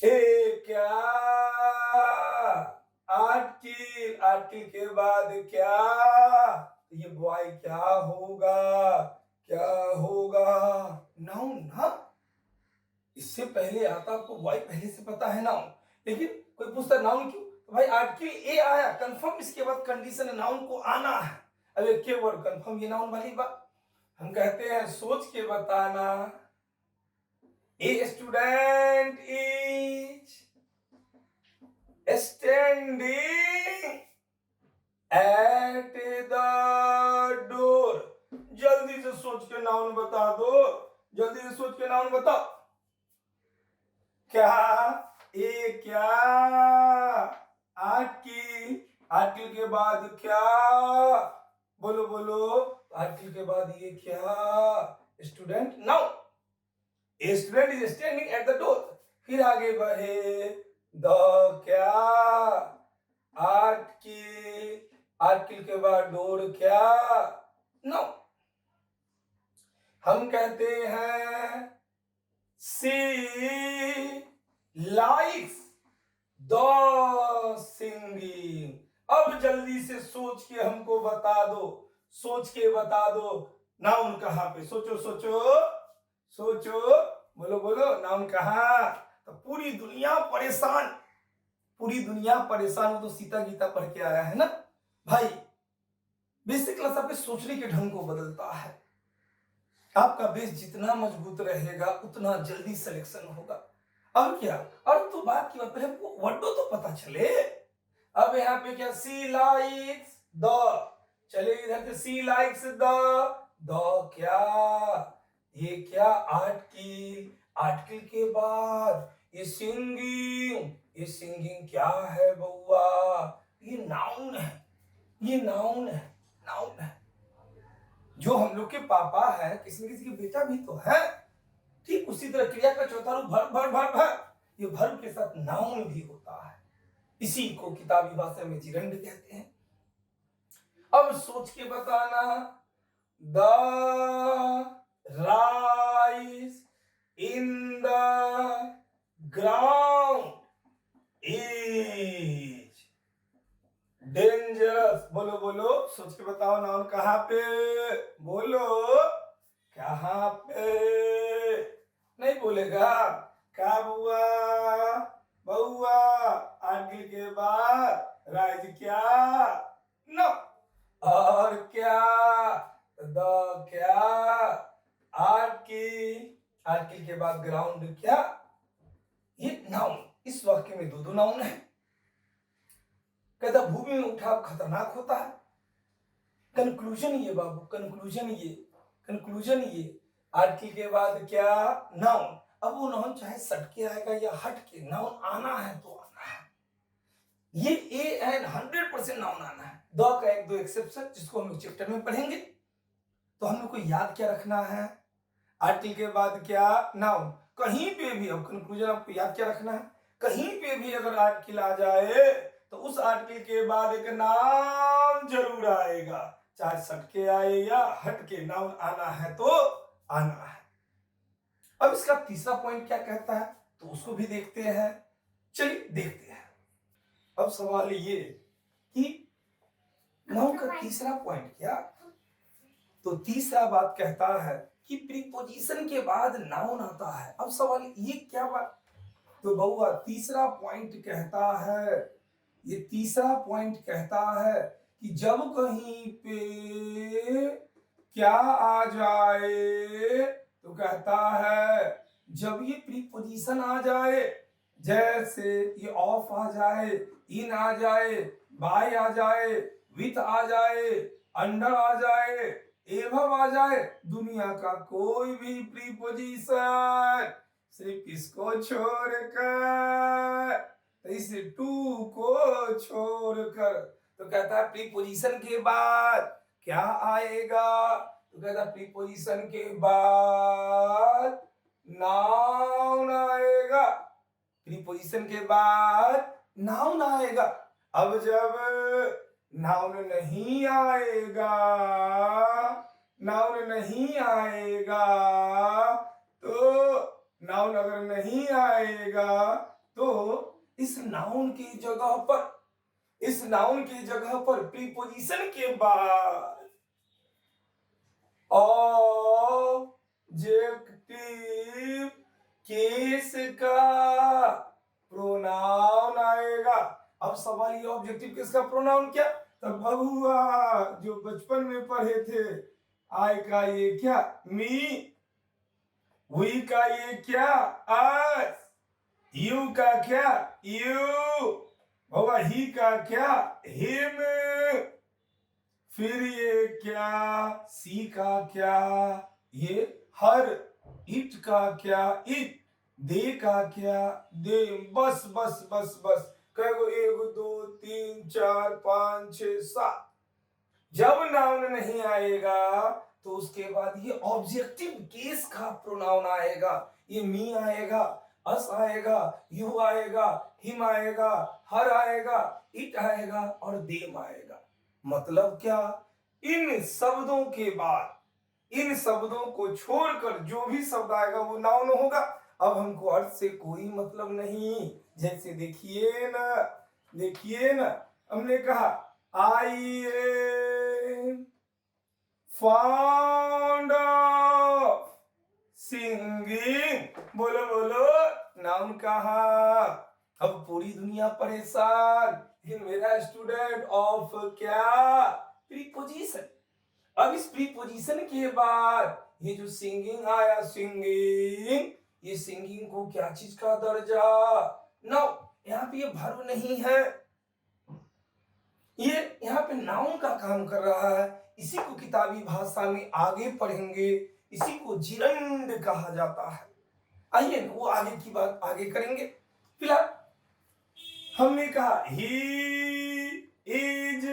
ए क्या, आर्टिकल, आर्टिकल के बाद क्या, ये बॉय क्या होगा, क्या होगा, नाउन ना, इससे पहले आता आपको बॉय पहले से पता है नाउन, लेकिन कोई पूछता नाउन क्यों, तो भाई आर्टिकल ए आया कंफर्म, इसके बाद कंडीशन नाउन को आना है, अब एक वर्ड कंफर्म, ये नाउन वाली बात। हम कहते हैं सोच के बताना। A student is standing at the door. जल्दी से सोच के नाउन बता दो, जल्दी से सोच के नाउन बताओ। क्या? ए क्या? आर्टिकल के बाद क्या? बोलो बोलो। आर्टिकल के बाद ये क्या? Student. Now a student is standing at the door. फिर आगे बढ़े। द क्या? आर्टिकल के बाद डोर क्या? नो। हम कहते हैं सी लाइक्स द सिंगिंग। अब जल्दी से सोच के हमको बता दो, सोच के बता दो नाउन कहां पे। सोचो सोचो सोचो, बोलो बोलो नाउन कहां। तो पूरी दुनिया परेशान, पूरी दुनिया परेशान। वो तो सीता गीता पढ़ के आया है ना भाई। बेसिक क्लास आपके सोचने के ढंग को बदलता है। आपका बेस जितना मजबूत रहेगा उतना जल्दी सिलेक्शन होगा। अब क्या, और तो बात की बात, पहले हमको वर्डो तो पता चले। अब यहाँ पे क्या? सी लाइक्स द। चले इधर से सी लाइक्स द क्या? ये क्या? आर्टिकल के बाद ये सिंगिंग। ये सिंगिंग क्या है बउआ? ये नाउन है, ये नाउन है, नाउन है। जो हम लोग के पापा है, किसी न किसी के बेटा भी तो है। ठीक उसी तरह क्रिया का चौथा रूप भर भर भर भर, ये भर के साथ नाउन भी होता है। इसी को किताबी भाषा में जिरंड कहते हैं। अब सोच के बताना। The rice in the ground is dangerous. बोलो बोलो, सोच के बताओ नाउन कहां पे? बोलो कहां पे? नहीं बोलेगा क्या बउआ? बउआ आर्टिकल के बाद राइज क्या? नो। और क्या? द क्या? आर्टिकल के बाद ग्राउंड क्या? ये नाउन। इस वाक्य में दो दो नाउन है। कहता भूमि में उठाव खतरनाक होता है। कंक्लूजन ये बाबू, कंक्लूजन ये, कंक्लूजन ये। आर्टिकल के बाद क्या? नाउन। अब वो नाउन चाहे सट के आएगा या हट के, नाउन आना है तो आना है। ये ए एंड 100% नाउन आना है। द का एक दो एक्सेप्शन जिसको हम लोग चैप्टर में पढ़ेंगे। तो हम लोग को याद क्या रखना है? आर्टिकल के बाद क्या? नाउन। कहीं पे भी, अब कंक्लूजन आपको याद क्या रखना है? कहीं पे भी अगर आर्टिकल आ जाए तो उस आर्टिकल के बाद एक नाउन जरूर आएगा, चाहे सट के आए या हट के, नाउन आना है तो आना है। अब इसका तीसरा पॉइंट क्या कहता है तो उसको भी देखते हैं। चलिए देखते हैं। अब सवाल ये कि नाउन का तीसरा पॉइंट क्या? तो तीसरा बात कहता है कि प्रीपोजिशन के बाद नाउन आता है। अब सवाल ये क्या बात? तो बउआ तीसरा पॉइंट कहता है, ये तीसरा पॉइंट कहता है कि जब कहीं पे क्या आ जाए तो कहता है, जब ये प्रीपोजिशन आ जाए, जैसे ये ऑफ आ जाए, इन आ जाए, बाय आ जाए, विथ आ जाए, अंडर आ जाए, एवं आ जाए, दुनिया का कोई भी प्रीपोजिशन सिर्फ इसको छोड़कर, तो इस टू को छोड़कर, तो कहता है प्रीपोजिशन के बाद क्या आएगा? तो कहता है प्रीपोजिशन के बाद नाउन आएगा। प्रीपोजिशन के बाद नाउन आएगा। अब जब नाउन नहीं आएगा, नाउन नहीं आएगा, तो नाउन अगर नहीं आएगा तो इस नाउन की जगह पर, इस नाउन की जगह पर प्रीपोजिशन के बाद ऑब्जेक्टिव केस का प्रोनाउन आएगा। अब सवाल ये, ऑब्जेक्टिव केस का प्रोनाउन क्या? तो बबुआ जो बचपन में पढ़े थे आई का ये क्या मी, वी का ये क्या अस, यू का क्या यू, बाबा ही का क्या हिम, फिर ये क्या सी का क्या ये हर, इट का क्या इट, दे का क्या दे, बस बस बस बस कहो, एक दो तीन चार पांच छह सात। जब नाउन नहीं आएगा तो उसके बाद ये ऑब्जेक्टिव केस का प्रोनाउन आएगा। ये मी आएगा, अस आएगा, यू आएगा, हिम आएगा, हर आएगा, इट आएगा और देम आएगा। मतलब क्या, इन शब्दों के बाद, इन शब्दों को छोड़कर जो भी शब्द आएगा वो नाउन होगा। अब हमको अर्थ से कोई मतलब नहीं। जैसे देखिए ना, हमने कहा I am fond of singing, बोलो बोलो, नाउन कहा। अब पूरी दुनिया परेशान, लेकिन मेरा स्टूडेंट ऑफ क्या प्रीपोजिशन। अब इस प्रीपोजिशन के बाद ये जो सिंगिंग आया, सिंगिंग, ये सिंगिंग को क्या चीज का दर्जा, नाउ यहाँ पे ये वर्ब नहीं है, ये यहाँ पे नाउन का काम कर रहा है। इसी को किताबी भाषा में आगे पढ़ेंगे, इसी को जिरंड कहा जाता है। आइए ना, वो आगे की बात आगे करेंगे। फिलहाल हमने कहा ही इज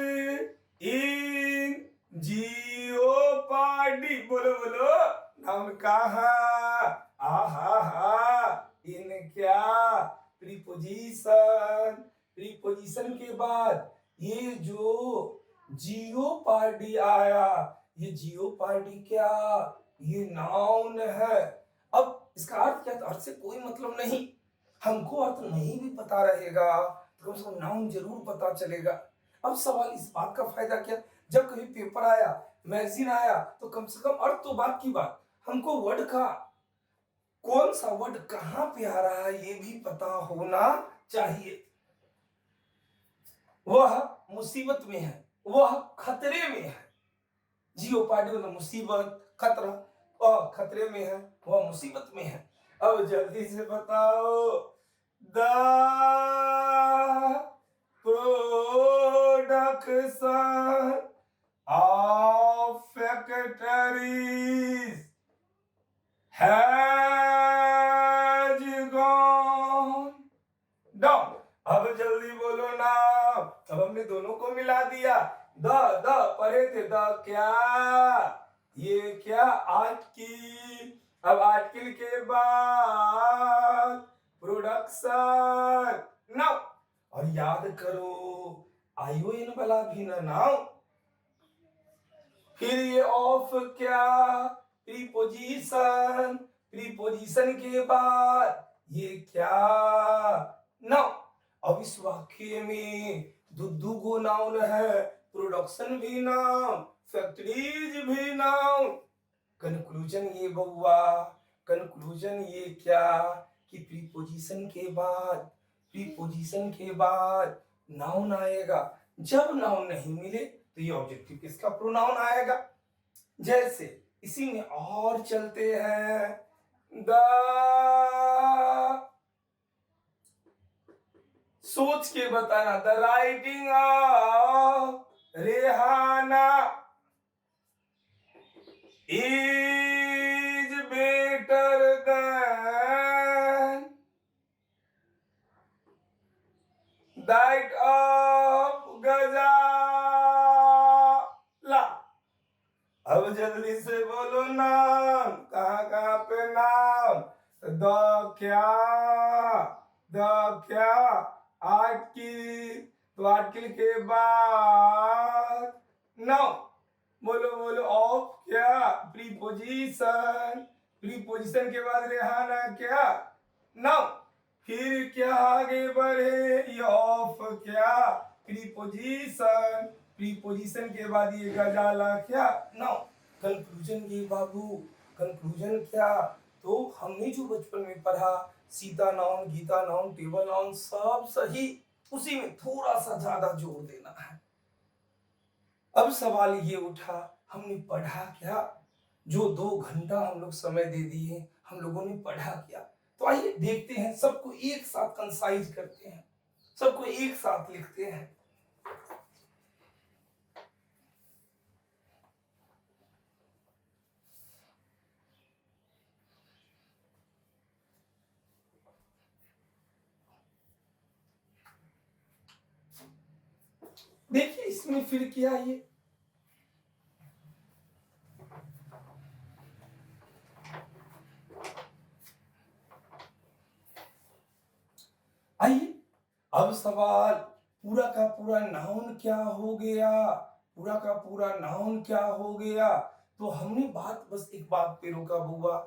इन जियोपार्डी, बोलो बोलो, नाउन कहा, आहा हा, इन क्या प्रीपोजिशन, प्रीपोजिशन के बाद ये जो जियोपार्डी आया, ये जियोपार्डी क्या, ये नाउन है। अब इसका अर्थ क्या, अर्थ से कोई मतलब नहीं, हमको अर्थ नहीं भी पता रहेगा तो कम से कम नाउन जरूर पता चलेगा। अब सवाल इस बात का फायदा क्या, जब कभी पेपर आया, मैगजीन आया, तो कम से कम अर्थ तो बात की बात, हमको वर्ड का कौन सा वर्ड कहां पे आ रहा है ये भी पता होना चाहिए। वह मुसीबत में है, वह खतरे में है, जियोपार्डी मतलब मुसीबत, खतरा, वह खतरे में है, वह मुसीबत में है। अब जल्दी से बताओ, the production of factories has gone down. अब जल्दी बोलो ना, अब हमने दोनों को मिला दिया। द पढ़े थे, द क्या, ये क्या आर्टिकल, अब आर्टिकल के बाद प्रोडक्शन नाउ, और याद करो आईओएन वाला भी ना नाउ। फिर ये ऑफ क्या प्रीपोजिशन, प्रीपोजिशन के बाद ये क्या नाउ। अब इस वाक्य में दुद्दू को नाउन है, प्रोडक्शन भी नाउन, फैक्ट्रीज भी नाउन, कंक्लूजन ये बउआ, कंक्लूजन ये क्या कि प्रीपोजिशन के बाद नाउन आएगा। जब नाउन नहीं मिले तो ये ऑब्जेक्टिव किसका प्रोनाउन आएगा। जैसे इसी में और चलते हैं, द, सोच के बताना, the writing of Rehana is better than that of Gazala. अब जल्दी से बोलो नाम, कहाँ पे नाम, द क्या आर्टिकल, तो आर्टिकल के बाद नाउ, बोलो ऑफ क्या प्रीपोजिशन, प्रीपोजिशन के बाद रेहाना क्या नाउ, फिर क्या आगे बढ़े, ये ऑफ क्या प्रीपोजिशन, प्रीपोजिशन के बाद ये गजाला क्या नाउ। कंक्लूजन ये बाबू, कंक्लूजन क्या, तो हमने जो बचपन में पढ़ा, Sita noun, Gita noun, table noun सब सही, उसी में थोड़ा सा ज्यादा जोर देना है। अब सवाल ये उठा, हमने पढ़ा क्या? जो 2 घंटा हम लोग समय दे दिए, हम लोगों ने पढ़ा क्या? तो आइए देखते हैं, सबको एक साथ कंसाइज करते हैं, सबको एक साथ लिखते हैं। देखिए इसमें फिर क्या ये, आइए अब सवाल, पूरा का पूरा नाउन क्या हो गया? पूरा का पूरा नाउन क्या हो गया? तो हमने बात बस एक बात पे रोका बुआ,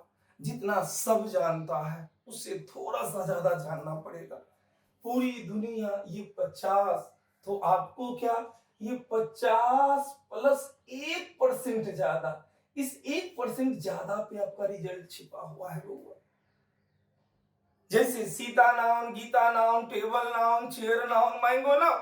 जितना सब जानता है उससे थोड़ा सा ज्यादा जानना पड़ेगा। पूरी दुनिया ये 50, तो आपको क्या, ये 50 प्लस 1% ज्यादा, इस 1% ज्यादा पे आपका रिजल्ट छिपा हुआ है बुआ। जैसे Sita noun, Gita noun, table noun, chair noun, mango noun,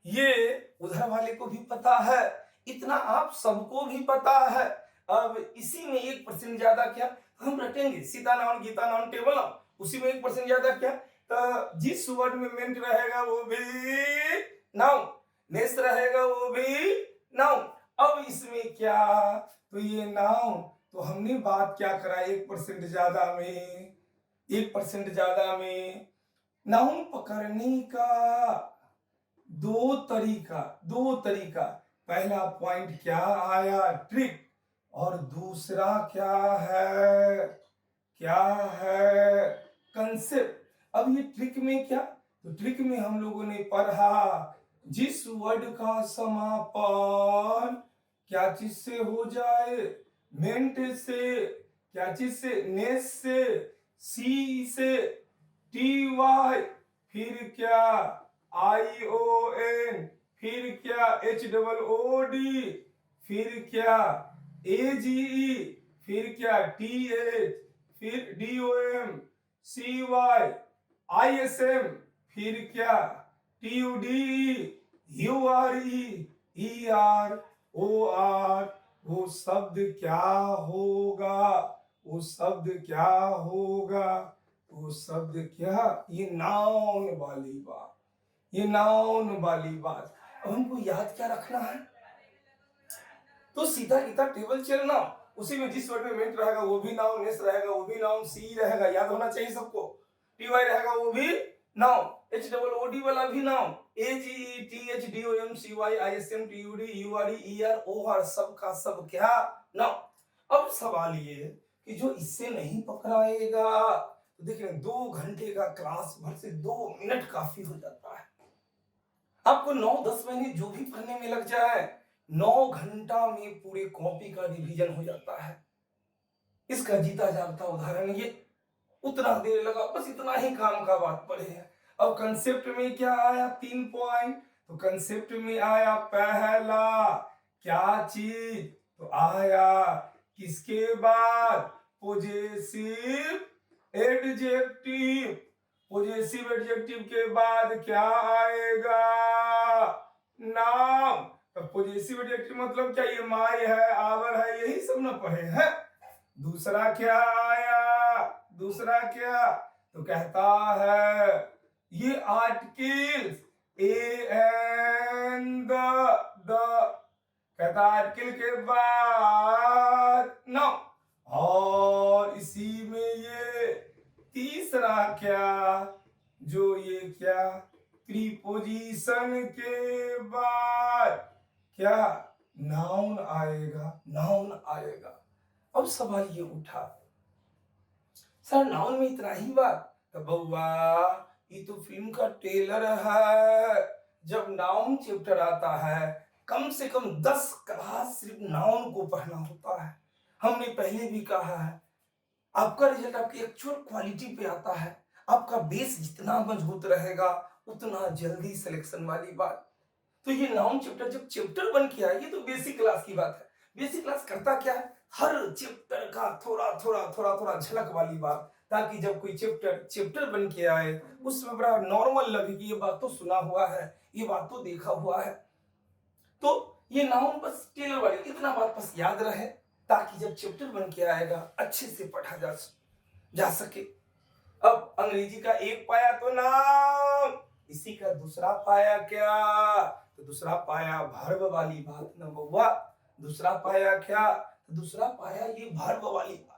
ये उधर वाले को भी पता है, इतना आप सबको भी पता है। अब इसी में 1% ज्यादा क्या, हम रटेंगे Sita noun, Gita noun, table noun, उसी में 1% ज्यादा क्या, तो जिस वर्ड में मेंट रहेगा वो भी नाउन, नेस रहेगा वो भी नाउन। अब इसमें क्या, तो ये नाउन, तो हमने बात क्या करा, 1% ज्यादा में, 1% ज्यादा में नाउन पकड़ने का दो तरीका। पहला पॉइंट क्या आया, ट्रिक, और दूसरा क्या है कंसेप्ट। अब ये ट्रिक में क्या, तो ट्रिक में हम लोगों ने पढ़ा, जिस वर्ड का समापन क्या चीज से हो जाए, मेंट से, क्या चीज से, नेस से, सी से, टी वाई, फिर क्या आई ओ एन, फिर क्या एच डबल ओ डी, फिर क्या ए जी ई, फिर क्या टी एच, फिर D O M, C Y, I S M, फिर क्या T U D U R E R O R, वो शब्द क्या होगा, वो शब्द क्या होगा, वो शब्द क्या, ये नाउन वाली बात, ये नाउन वाली बात। अब हमको याद क्या रखना है, तो सीधा गीता टेबल चलना, उसी में जिस वर्ड में मेंट रहेगा वो भी नाउन, नेस रहेगा वो भी नाउन, सी रहेगा याद होना चाहिए सबको, टी वाई रहेगा वो भी noun, H double O D वाला भी noun, A G T H D O M C Y I S M T U D U R E R O R, सब का सब क्या नाउन। अब सवाल ये है कि जो इससे नहीं पकड़ाएगा, तो देखिए 2 घंटे का क्लास भर से 2 मिनट काफी हो जाता है। आपको 9-10 महीने जो भी पढ़ने में लग जाए, 9 घंटा में पूरे कॉपी का रिवीजन हो जाता है। इसका जीता जागता उदाहरण ये, उतना देर लगा, बस इतना ही काम का बात पढ़े हैं। अब कंसेप्ट में क्या आया, 3 पॉइंट, तो कंसेप्ट में आया पहला क्या चीज, तो आया किसके बाद, पोजेसिव एडजेक्टिव, पोजेसिव एडजेक्टिव के बाद क्या आएगा, नाउन। तो पोजेसिव एडजेक्टिव मतलब क्या, ये माई है, आवर है, यही सब ना पढ़े हैं। दूसरा क्या आया, दूसरा क्या, तो कहता है ये आर्टिकल्स ए एंड द, कहता आर्टिकल के बाद नो, और इसी में ये तीसरा क्या, जो ये क्या, प्रीपोजिशन के बाद क्या, नाउन आएगा, नाउन आएगा। अब सवाल ये उठा, सर नाउन में इतना ही बात, तो बउआ ये तो फिल्म का ट्रेलर है। जब नाउन चैप्टर आता है, कम से कम 10 क्लास सिर्फ नाउन को पढ़ना होता है। हमने पहले भी कहा है, आपका रिजल्ट आपकी एक्चुअल क्वालिटी पे आता है। आपका बेस जितना मजबूत रहेगा उतना जल्दी सिलेक्शन वाली बात। तो ये नाउन चैप्टर जब चैप्टर बन के आए, ये तो बेसिक क्लास की बात है। बेसिक क्लास करता क्या है, हर चैप्टर का थोड़ा झलक वाली बात, ताकि जब कोई चैप्टर बन के आए उसमें बड़ा नॉर्मल लगे कि ये बात तो सुना हुआ है, ये बात तो देखा हुआ है। तो ये नाउन बस टेलर वाली इतना बात बस याद रहे, ताकि जब चैप्टर बन के आएगा अच्छे से पढ़ा जा सके। अब अंग्रेजी का एक पाया तो नाम, इसी का दूसरा पाया क्या? तो दूसरा पाया वर्ब वाली बात ना बउआ। दूसरा पाया क्या? तो दूसरा पाया ये वर्ब वाली बात।